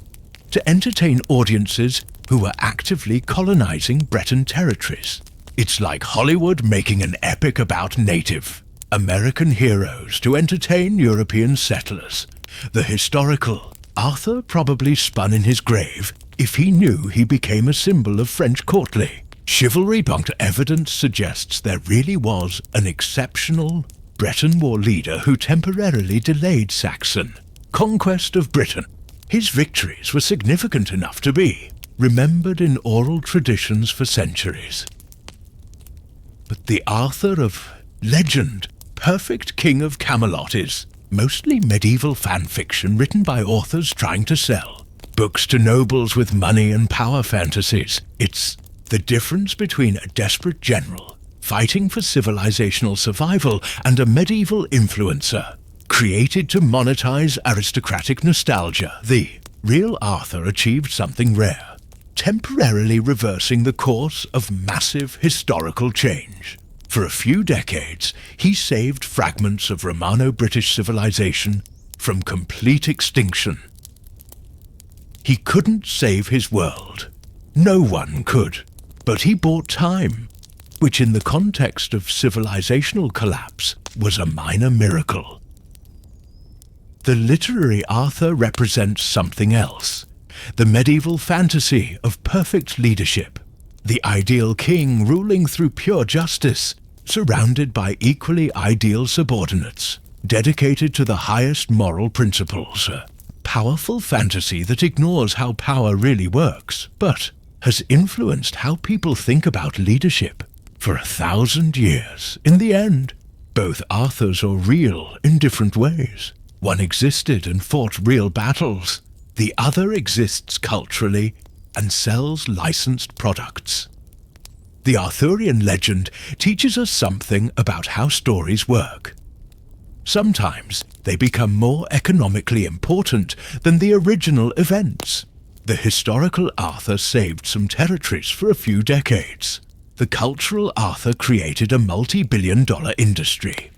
[SPEAKER 1] to entertain audiences who were actively colonizing Breton territories. It's like Hollywood making an epic about native American heroes to entertain European settlers. The historical Arthur probably spun in his grave if he knew he became a symbol of French courtly chivalry, but evidence suggests there really was an exceptional Breton war leader who temporarily delayed Saxon conquest of Britain. His victories were significant enough to be remembered in oral traditions for centuries. But the Arthur of legend, perfect king of Camelot, is mostly medieval fan fiction written by authors trying to sell books to nobles with money and power fantasies. It's the difference between a desperate general fighting for civilizational survival and a medieval influencer created to monetize aristocratic nostalgia. The real Arthur achieved something rare, temporarily reversing the course of massive historical change. For a few decades, he saved fragments of Romano-British civilization from complete extinction. He couldn't save his world. No one could. But he bought time, which in the context of civilizational collapse was a minor miracle. The literary Arthur represents something else. The medieval fantasy of perfect leadership. The ideal king ruling through pure justice, surrounded by equally ideal subordinates, dedicated to the highest moral principles. A powerful fantasy that ignores how power really works, but has influenced how people think about leadership for 1,000 years. In the end, both Arthurs are real in different ways. One existed and fought real battles. The other exists culturally and sells licensed products. The Arthurian legend teaches us something about how stories work. Sometimes they become more economically important than the original events. The historical Arthur saved some territories for a few decades. The cultural Arthur created a multi-billion-dollar industry.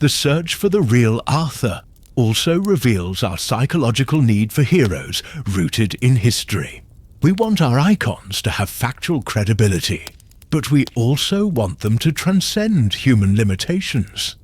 [SPEAKER 1] The search for the real Arthur also reveals our psychological need for heroes rooted in history. We want our icons to have factual credibility, but we also want them to transcend human limitations.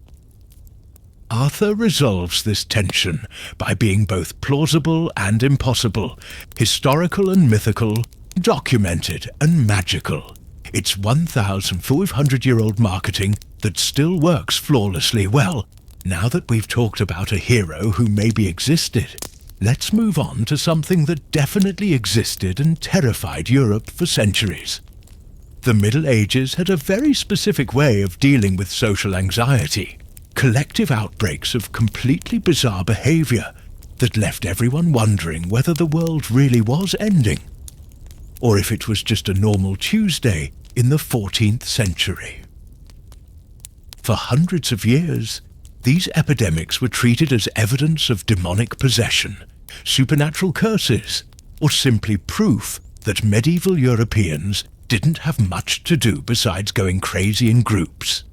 [SPEAKER 1] Arthur resolves this tension by being both plausible and impossible, historical and mythical, documented and magical. It's 1,500-year-old marketing that still works flawlessly well. Now that we've talked about a hero who maybe existed, let's move on to something that definitely existed and terrified Europe for centuries. The Middle Ages had a very specific way of dealing with social anxiety. Collective outbreaks of completely bizarre behavior that left everyone wondering whether the world really was ending, or if it was just a normal Tuesday in the 14th century. For hundreds of years, these epidemics were treated as evidence of demonic possession, supernatural curses, or simply proof that medieval Europeans didn't have much to do besides going crazy in groups.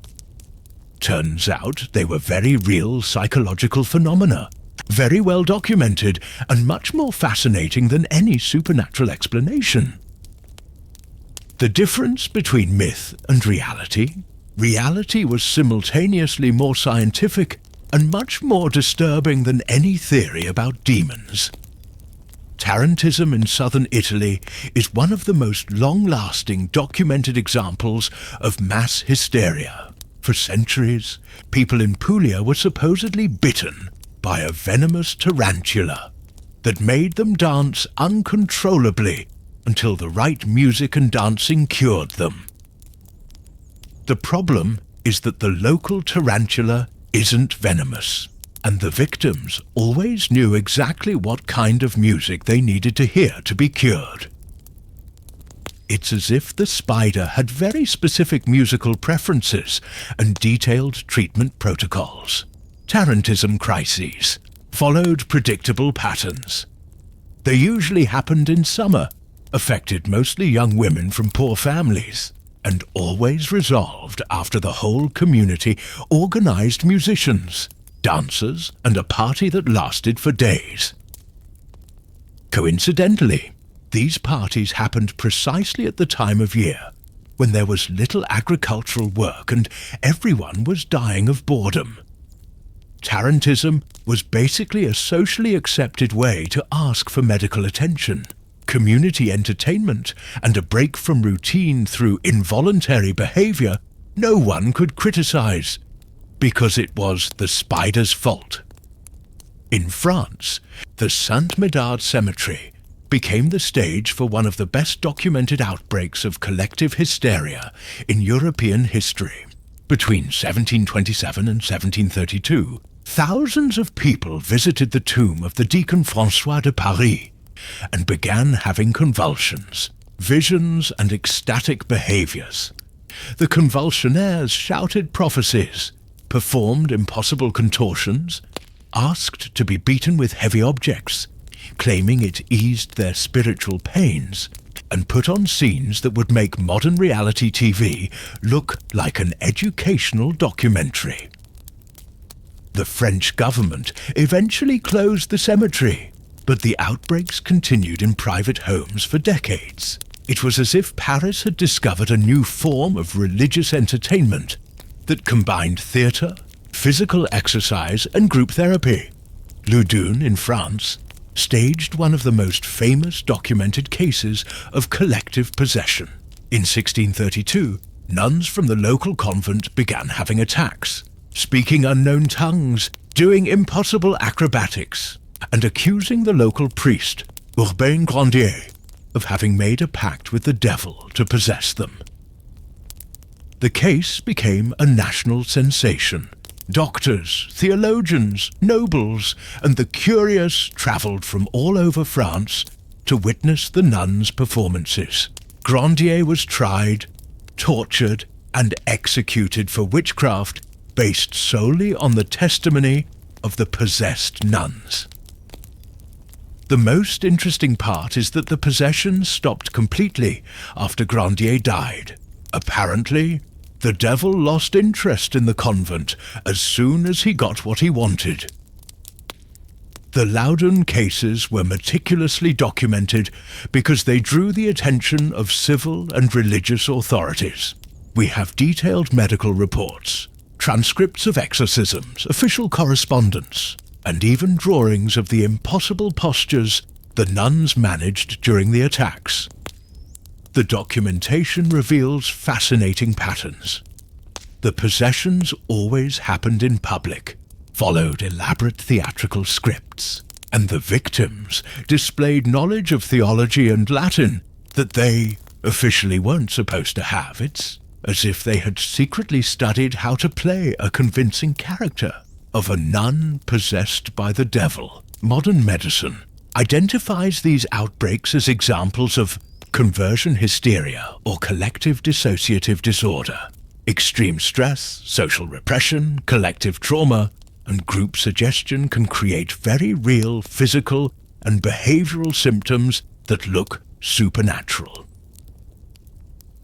[SPEAKER 1] Turns out they were very real psychological phenomena, very well documented and much more fascinating than any supernatural explanation. The difference between myth and reality? Reality was simultaneously more scientific and much more disturbing than any theory about demons. Tarantism in southern Italy is one of the most long-lasting documented examples of mass hysteria. For centuries, people in Puglia were supposedly bitten by a venomous tarantula that made them dance uncontrollably until the right music and dancing cured them. The problem is that the local tarantula isn't venomous, and the victims always knew exactly what kind of music they needed to hear to be cured. It's as if the spider had very specific musical preferences and detailed treatment protocols. Tarantism crises followed predictable patterns. They usually happened in summer, affected mostly young women from poor families, and always resolved after the whole community organized musicians, dancers, and a party that lasted for days. Coincidentally, these parties happened precisely at the time of year when there was little agricultural work and everyone was dying of boredom. Tarantism was basically a socially accepted way to ask for medical attention, community entertainment, and a break from routine through involuntary behavior no one could criticize, because it was the spider's fault. In France, the Saint-Médard Cemetery became the stage for one of the best documented outbreaks of collective hysteria in European history. Between 1727 and 1732, thousands of people visited the tomb of the Deacon François de Paris and began having convulsions, visions, and ecstatic behaviors. The convulsionaires shouted prophecies, performed impossible contortions, asked to be beaten with heavy objects, claiming it eased their spiritual pains, and put on scenes that would make modern reality TV look like an educational documentary. The French government eventually closed the cemetery, but the outbreaks continued in private homes for decades. It was as if Paris had discovered a new form of religious entertainment that combined theatre, physical exercise and group therapy. Loudun in France staged one of the most famous documented cases of collective possession. In 1632, nuns from the local convent began having attacks, speaking unknown tongues, doing impossible acrobatics, and accusing the local priest, Urbain Grandier, of having made a pact with the devil to possess them. The case became a national sensation. Doctors, theologians, nobles, and the curious travelled from all over France to witness the nuns' performances. Grandier was tried, tortured, and executed for witchcraft based solely on the testimony of the possessed nuns. The most interesting part is that the possession stopped completely after Grandier died. Apparently, the devil lost interest in the convent as soon as he got what he wanted. The Loudun cases were meticulously documented because they drew the attention of civil and religious authorities. We have detailed medical reports, transcripts of exorcisms, official correspondence, and even drawings of the impossible postures the nuns managed during the attacks. The documentation reveals fascinating patterns. The possessions always happened in public, followed elaborate theatrical scripts, and the victims displayed knowledge of theology and Latin that they officially weren't supposed to have. It's as if they had secretly studied how to play a convincing character of a nun possessed by the devil. Modern medicine identifies these outbreaks as examples of conversion hysteria or collective dissociative disorder. Extreme stress, social repression, collective trauma, and group suggestion can create very real physical and behavioral symptoms that look supernatural.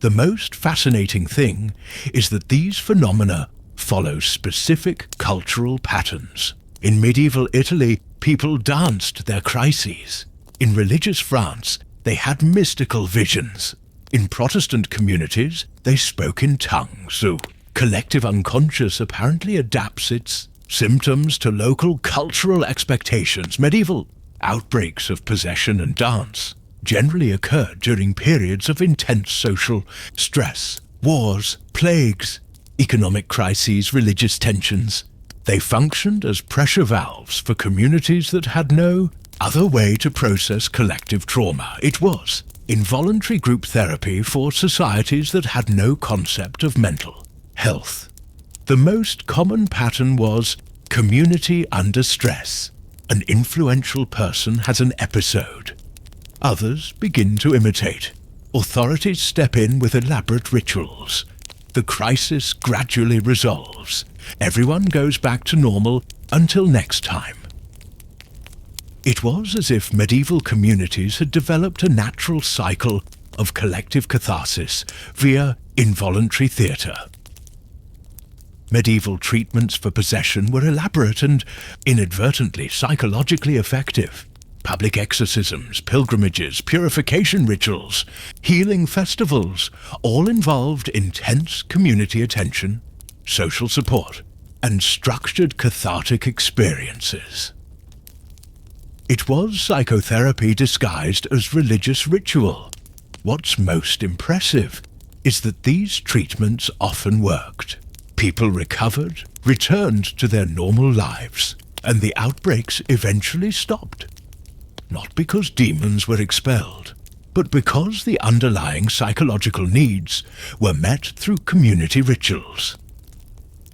[SPEAKER 1] The most fascinating thing is that these phenomena follow specific cultural patterns. In medieval Italy, people danced their crises. In religious France, they had mystical visions. In Protestant communities, they spoke in tongues, so collective unconscious apparently adapts its symptoms to local cultural expectations. Medieval outbreaks of possession and dance generally occurred during periods of intense social stress, wars, plagues, economic crises, religious tensions. They functioned as pressure valves for communities that had no other way to process collective trauma. It was involuntary group therapy for societies that had no concept of mental health. The most common pattern was community under stress. An influential person has an episode. Others begin to imitate. Authorities step in with elaborate rituals. The crisis gradually resolves. Everyone goes back to normal until next time. It was as if medieval communities had developed a natural cycle of collective catharsis via involuntary theatre. Medieval treatments for possession were elaborate and inadvertently psychologically effective. Public exorcisms, pilgrimages, purification rituals, healing festivals all involved intense community attention, social support, and structured cathartic experiences. It was psychotherapy disguised as religious ritual. What's most impressive is that these treatments often worked. People recovered, returned to their normal lives, and the outbreaks eventually stopped. Not because demons were expelled, but because the underlying psychological needs were met through community rituals.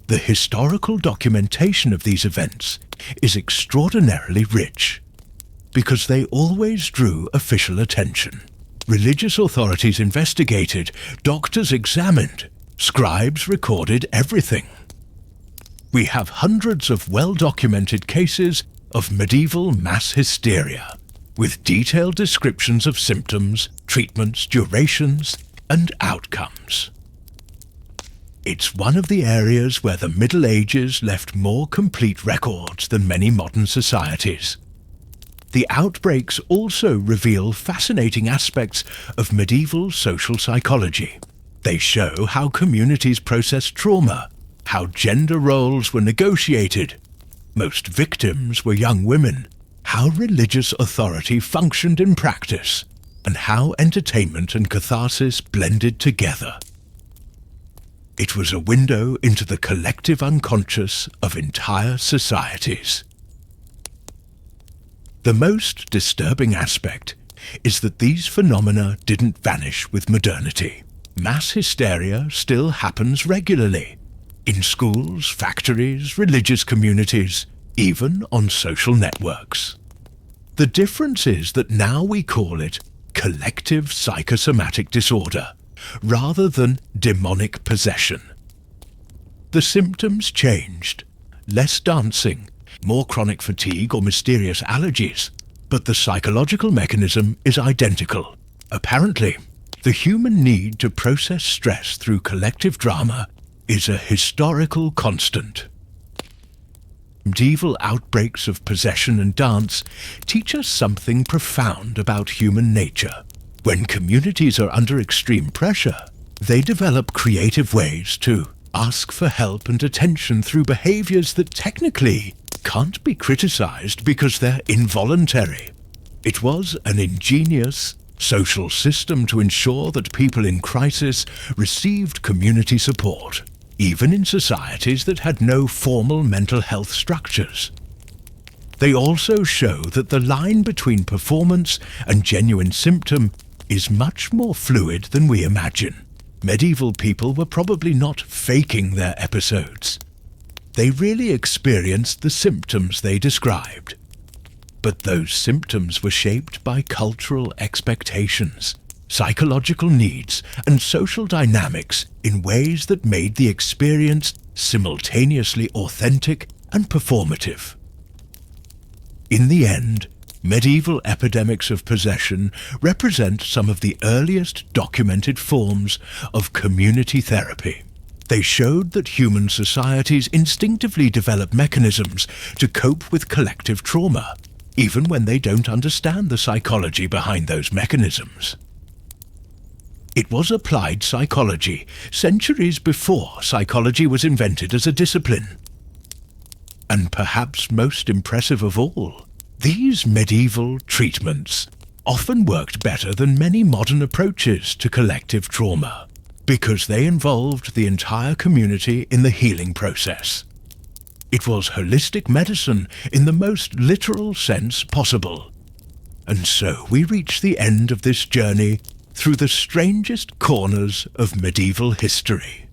[SPEAKER 1] The historical documentation of these events is extraordinarily rich, because they always drew official attention. Religious authorities investigated, doctors examined, scribes recorded everything. We have hundreds of well-documented cases of medieval mass hysteria, with detailed descriptions of symptoms, treatments, durations, and outcomes. It's one of the areas where the Middle Ages left more complete records than many modern societies. The outbreaks also reveal fascinating aspects of medieval social psychology. They show how communities processed trauma, how gender roles were negotiated, most victims were young women, how religious authority functioned in practice, and how entertainment and catharsis blended together. It was a window into the collective unconscious of entire societies. The most disturbing aspect is that these phenomena didn't vanish with modernity. Mass hysteria still happens regularly, in schools, factories, religious communities, even on social networks. The difference is that now we call it collective psychosomatic disorder, rather than demonic possession. The symptoms changed, less dancing, more chronic fatigue or mysterious allergies, but the psychological mechanism is identical. Apparently, the human need to process stress through collective drama is a historical constant. Medieval outbreaks of possession and dance teach us something profound about human nature. When communities are under extreme pressure, they develop creative ways to ask for help and attention through behaviors that technically can't be criticized because they're involuntary. It was an ingenious social system to ensure that people in crisis received community support, even in societies that had no formal mental health structures. They also show that the line between performance and genuine symptom is much more fluid than we imagine. Medieval people were probably not faking their episodes. They really experienced the symptoms they described. But those symptoms were shaped by cultural expectations, psychological needs, and social dynamics in ways that made the experience simultaneously authentic and performative. In the end, medieval epidemics of possession represent some of the earliest documented forms of community therapy. They showed that human societies instinctively develop mechanisms to cope with collective trauma, even when they don't understand the psychology behind those mechanisms. It was applied psychology centuries before psychology was invented as a discipline. And perhaps most impressive of all, these medieval treatments often worked better than many modern approaches to collective trauma, because they involved the entire community in the healing process. It was holistic medicine in the most literal sense possible. And so we reach the end of this journey through the strangest corners of medieval history,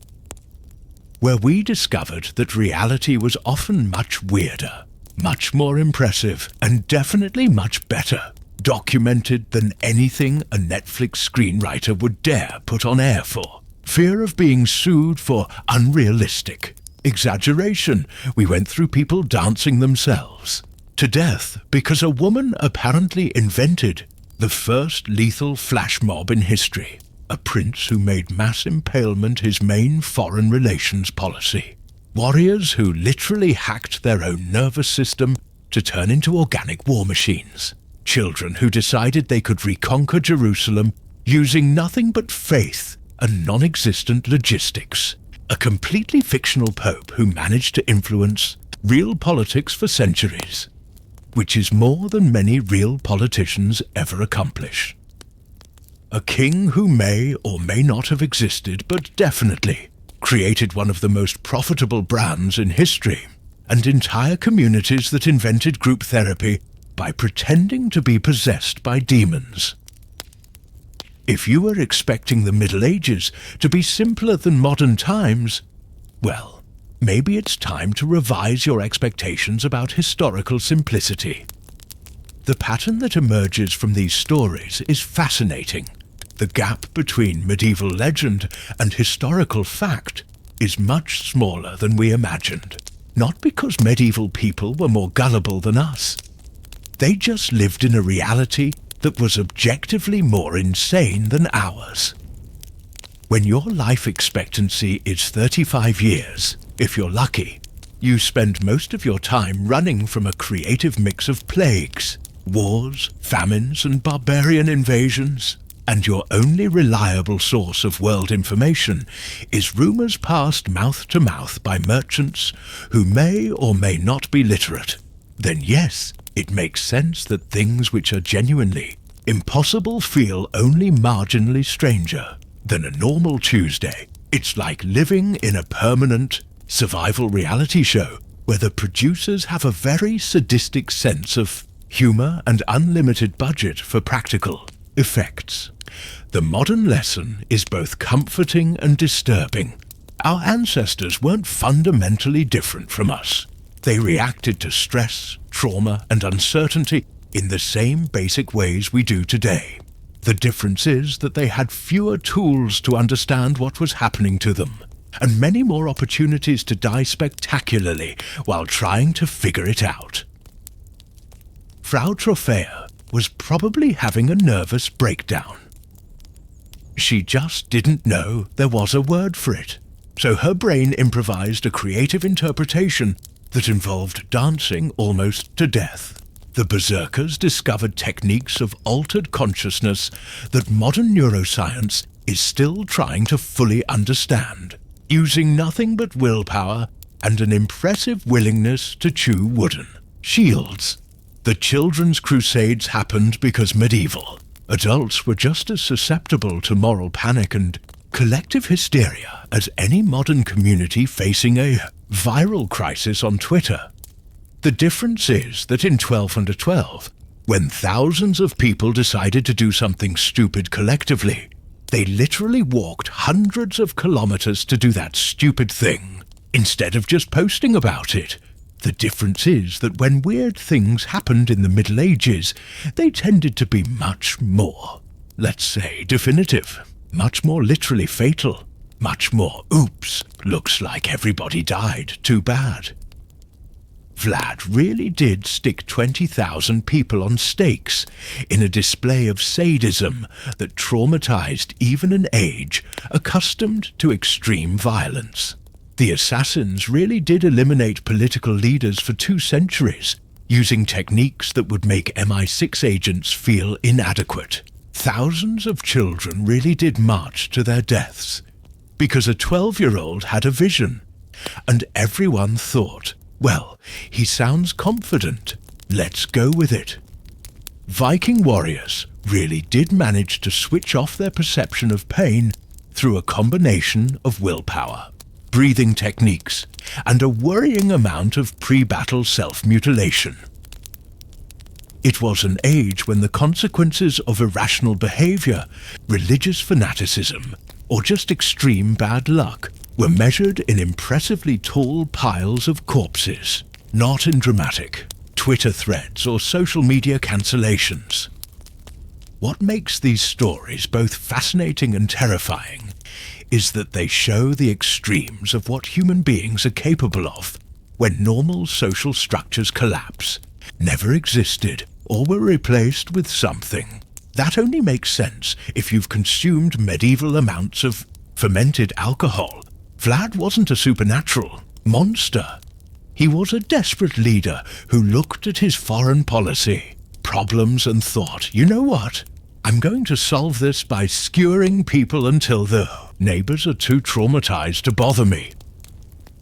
[SPEAKER 1] where we discovered that reality was often much weirder, much more impressive, and definitely much better documented than anything a Netflix screenwriter would dare put on air for. Fear of being sued for unrealistic. Exaggeration. We went through people dancing themselves to death because a woman apparently invented the first lethal flash mob in history, a prince who made mass impalement his main foreign relations policy. Warriors who literally hacked their own nervous system to turn into organic war machines. Children who decided they could reconquer Jerusalem using nothing but faith and non-existent logistics. A completely fictional pope who managed to influence real politics for centuries, which is more than many real politicians ever accomplish. A king who may or may not have existed, but definitely created one of the most profitable brands in history, and entire communities that invented group therapy by pretending to be possessed by demons. If you were expecting the Middle Ages to be simpler than modern times, well, maybe it's time to revise your expectations about historical simplicity. The pattern that emerges from these stories is fascinating. The gap between medieval legend and historical fact is much smaller than we imagined, not because medieval people were more gullible than us, They just lived in a reality that was objectively more insane than ours. When your life expectancy is 35 years, if you're lucky, you spend most of your time running from a creative mix of plagues, wars, famines, and barbarian invasions, and your only reliable source of world information is rumours passed mouth to mouth by merchants who may or may not be literate. Then yes, it makes sense that things which are genuinely impossible feel only marginally stranger than a normal Tuesday. It's like living in a permanent survival reality show where the producers have a very sadistic sense of humour and unlimited budget for practical effects. The modern lesson is both comforting and disturbing. Our ancestors weren't fundamentally different from us. They reacted to stress, trauma, and uncertainty in the same basic ways we do today. The difference is that they had fewer tools to understand what was happening to them, and many more opportunities to die spectacularly while trying to figure it out. Frau Trophäa was probably having a nervous breakdown. She just didn't know there was a word for it, so her brain improvised a creative interpretation that involved dancing almost to death. The berserkers discovered techniques of altered consciousness that modern neuroscience is still trying to fully understand, using nothing but willpower and an impressive willingness to chew wooden shields. The children's crusades happened because medieval adults were just as susceptible to moral panic and collective hysteria as any modern community facing a viral crisis on Twitter. The difference is that in 1212, when thousands of people decided to do something stupid collectively, they literally walked hundreds of kilometers to do that stupid thing, instead of just posting about it. The difference is that when weird things happened in the Middle Ages, they tended to be much more, let's say, definitive, much more literally fatal, much more, oops, looks like everybody died, too bad. Vlad really did stick 20,000 people on stakes in a display of sadism that traumatized even an age accustomed to extreme violence. The assassins really did eliminate political leaders for 2 centuries, using techniques that would make MI6 agents feel inadequate. Thousands of children really did march to their deaths, because a 12-year-old had a vision, and everyone thought, well, he sounds confident, let's go with it. Viking warriors really did manage to switch off their perception of pain through a combination of willpower, breathing techniques, and a worrying amount of pre-battle self-mutilation. It was an age when the consequences of irrational behavior, religious fanaticism, or just extreme bad luck were measured in impressively tall piles of corpses, not in dramatic Twitter threads or social media cancellations. What makes these stories both fascinating and terrifying is that they show the extremes of what human beings are capable of when normal social structures collapse, never existed, or were replaced with something. That only makes sense if you've consumed medieval amounts of fermented alcohol. Vlad wasn't a supernatural monster. He was a desperate leader who looked at his foreign policy, problems, and thought, you know what? I'm going to solve this by skewering people until the neighbors are too traumatized to bother me.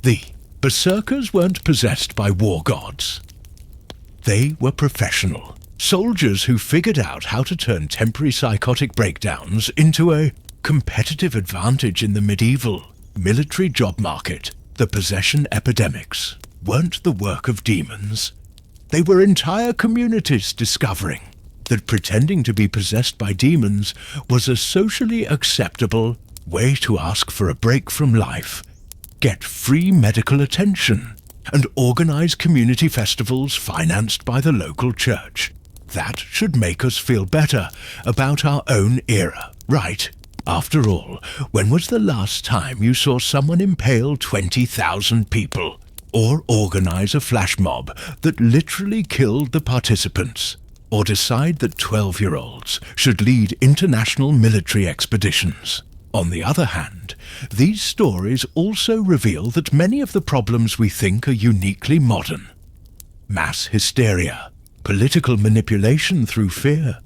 [SPEAKER 1] The berserkers weren't possessed by war gods. They were professional soldiers who figured out how to turn temporary psychotic breakdowns into a competitive advantage in the medieval military job market. The possession epidemics weren't the work of demons. They were entire communities discovering that pretending to be possessed by demons was a socially acceptable way to ask for a break from life, get free medical attention, and organize community festivals financed by the local church. That should make us feel better about our own era, right? After all, when was the last time you saw someone impale 20,000 people? or organize a flash mob that literally killed the participants, or decide that 12-year-olds should lead international military expeditions. On the other hand, these stories also reveal that many of the problems we think are uniquely modern. Mass hysteria, political manipulation through fear,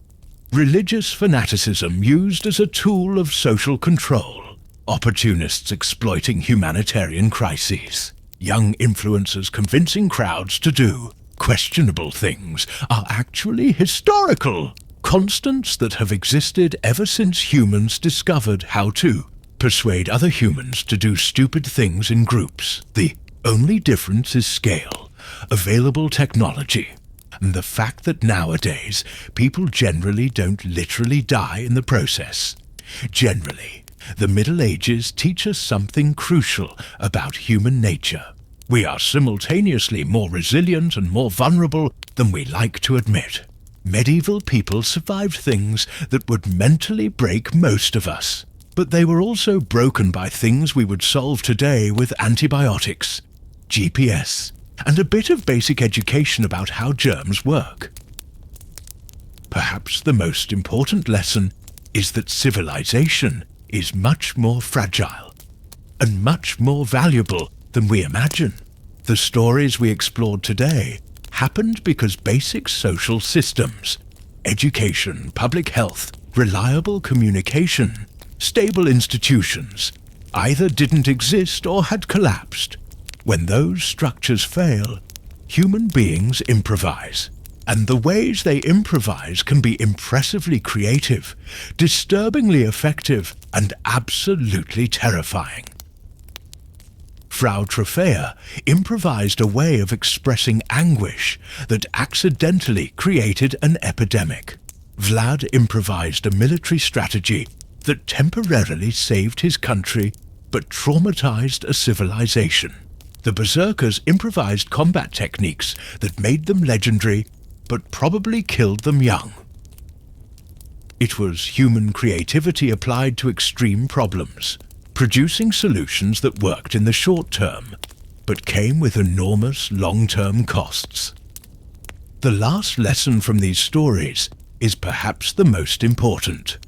[SPEAKER 1] religious fanaticism used as a tool of social control, opportunists exploiting humanitarian crises, young influencers convincing crowds to do questionable things are actually historical constants that have existed ever since humans discovered how to persuade other humans to do stupid things in groups. The only difference is scale, available technology, and the fact that nowadays people generally don't literally die in the process. Generally, the Middle Ages teach us something crucial about human nature. We are simultaneously more resilient and more vulnerable than we like to admit. Medieval people survived things that would mentally break most of us, but they were also broken by things we would solve today with antibiotics, GPS, and a bit of basic education about how germs work. Perhaps the most important lesson is that civilization is much more fragile and much more valuable than we imagine. The stories we explored today happened because basic social systems, education, public health, reliable communication, stable institutions, either didn't exist or had collapsed. When those structures fail, human beings improvise. And the ways they improvise can be impressively creative, disturbingly effective, and absolutely terrifying. Frau Trophea improvised a way of expressing anguish that accidentally created an epidemic. Vlad improvised a military strategy that temporarily saved his country but traumatized a civilization. The Berserkers improvised combat techniques that made them legendary but probably killed them young. It was human creativity applied to extreme problems, producing solutions that worked in the short term, but came with enormous long-term costs. The last lesson from these stories is perhaps the most important.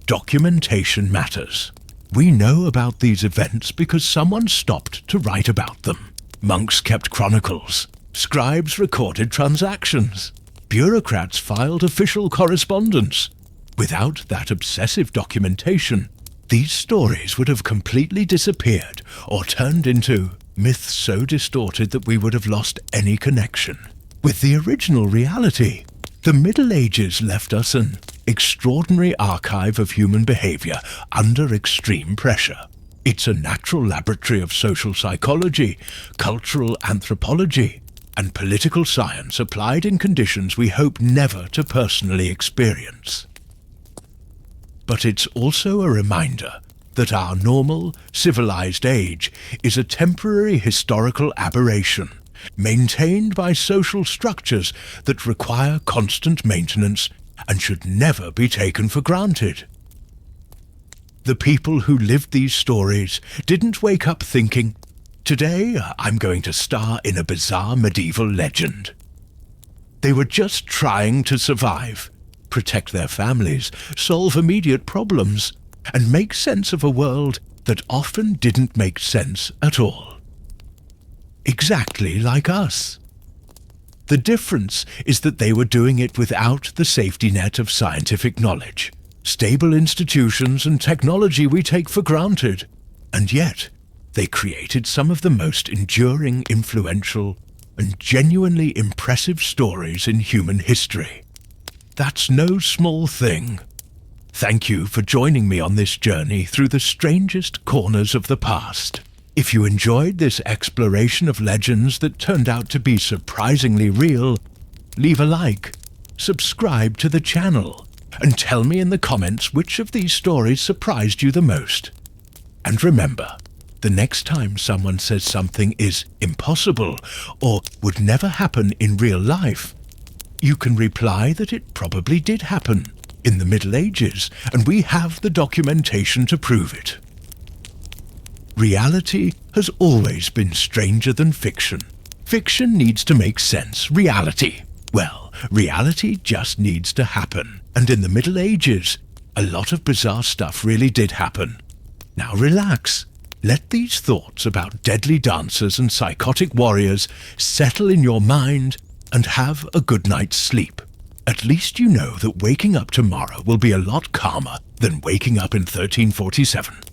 [SPEAKER 1] Documentation matters. We know about these events because someone stopped to write about them. Monks kept chronicles. Scribes recorded transactions. Bureaucrats filed official correspondence. Without that obsessive documentation, these stories would have completely disappeared or turned into myths so distorted that we would have lost any connection with the original reality. The Middle Ages left us an extraordinary archive of human behavior under extreme pressure. It's a natural laboratory of social psychology, cultural anthropology, and political science applied in conditions we hope never to personally experience. But it's also a reminder that our normal, civilized age is a temporary historical aberration, maintained by social structures that require constant maintenance and should never be taken for granted. The people who lived these stories didn't wake up thinking, "Today I'm going to star in a bizarre medieval legend." They were just trying to survive, protect their families, solve immediate problems, and make sense of a world that often didn't make sense at all. Exactly like us. The difference is that they were doing it without the safety net of scientific knowledge, stable institutions and technology we take for granted, and yet they created some of the most enduring, influential, and genuinely impressive stories in human history. That's no small thing. Thank you for joining me on this journey through the strangest corners of the past. If you enjoyed this exploration of legends that turned out to be surprisingly real, leave a like, subscribe to the channel, and tell me in the comments which of these stories surprised you the most. And remember, the next time someone says something is impossible or would never happen in real life, you can reply that it probably did happen in the Middle Ages, and we have the documentation to prove it. Reality has always been stranger than fiction. Fiction needs to make sense. Reality, well, reality just needs to happen. And in the Middle Ages, a lot of bizarre stuff really did happen. Now relax. Let these thoughts about deadly dancers and psychotic warriors settle in your mind and have a good night's sleep. At least you know that waking up tomorrow will be a lot calmer than waking up in 1347.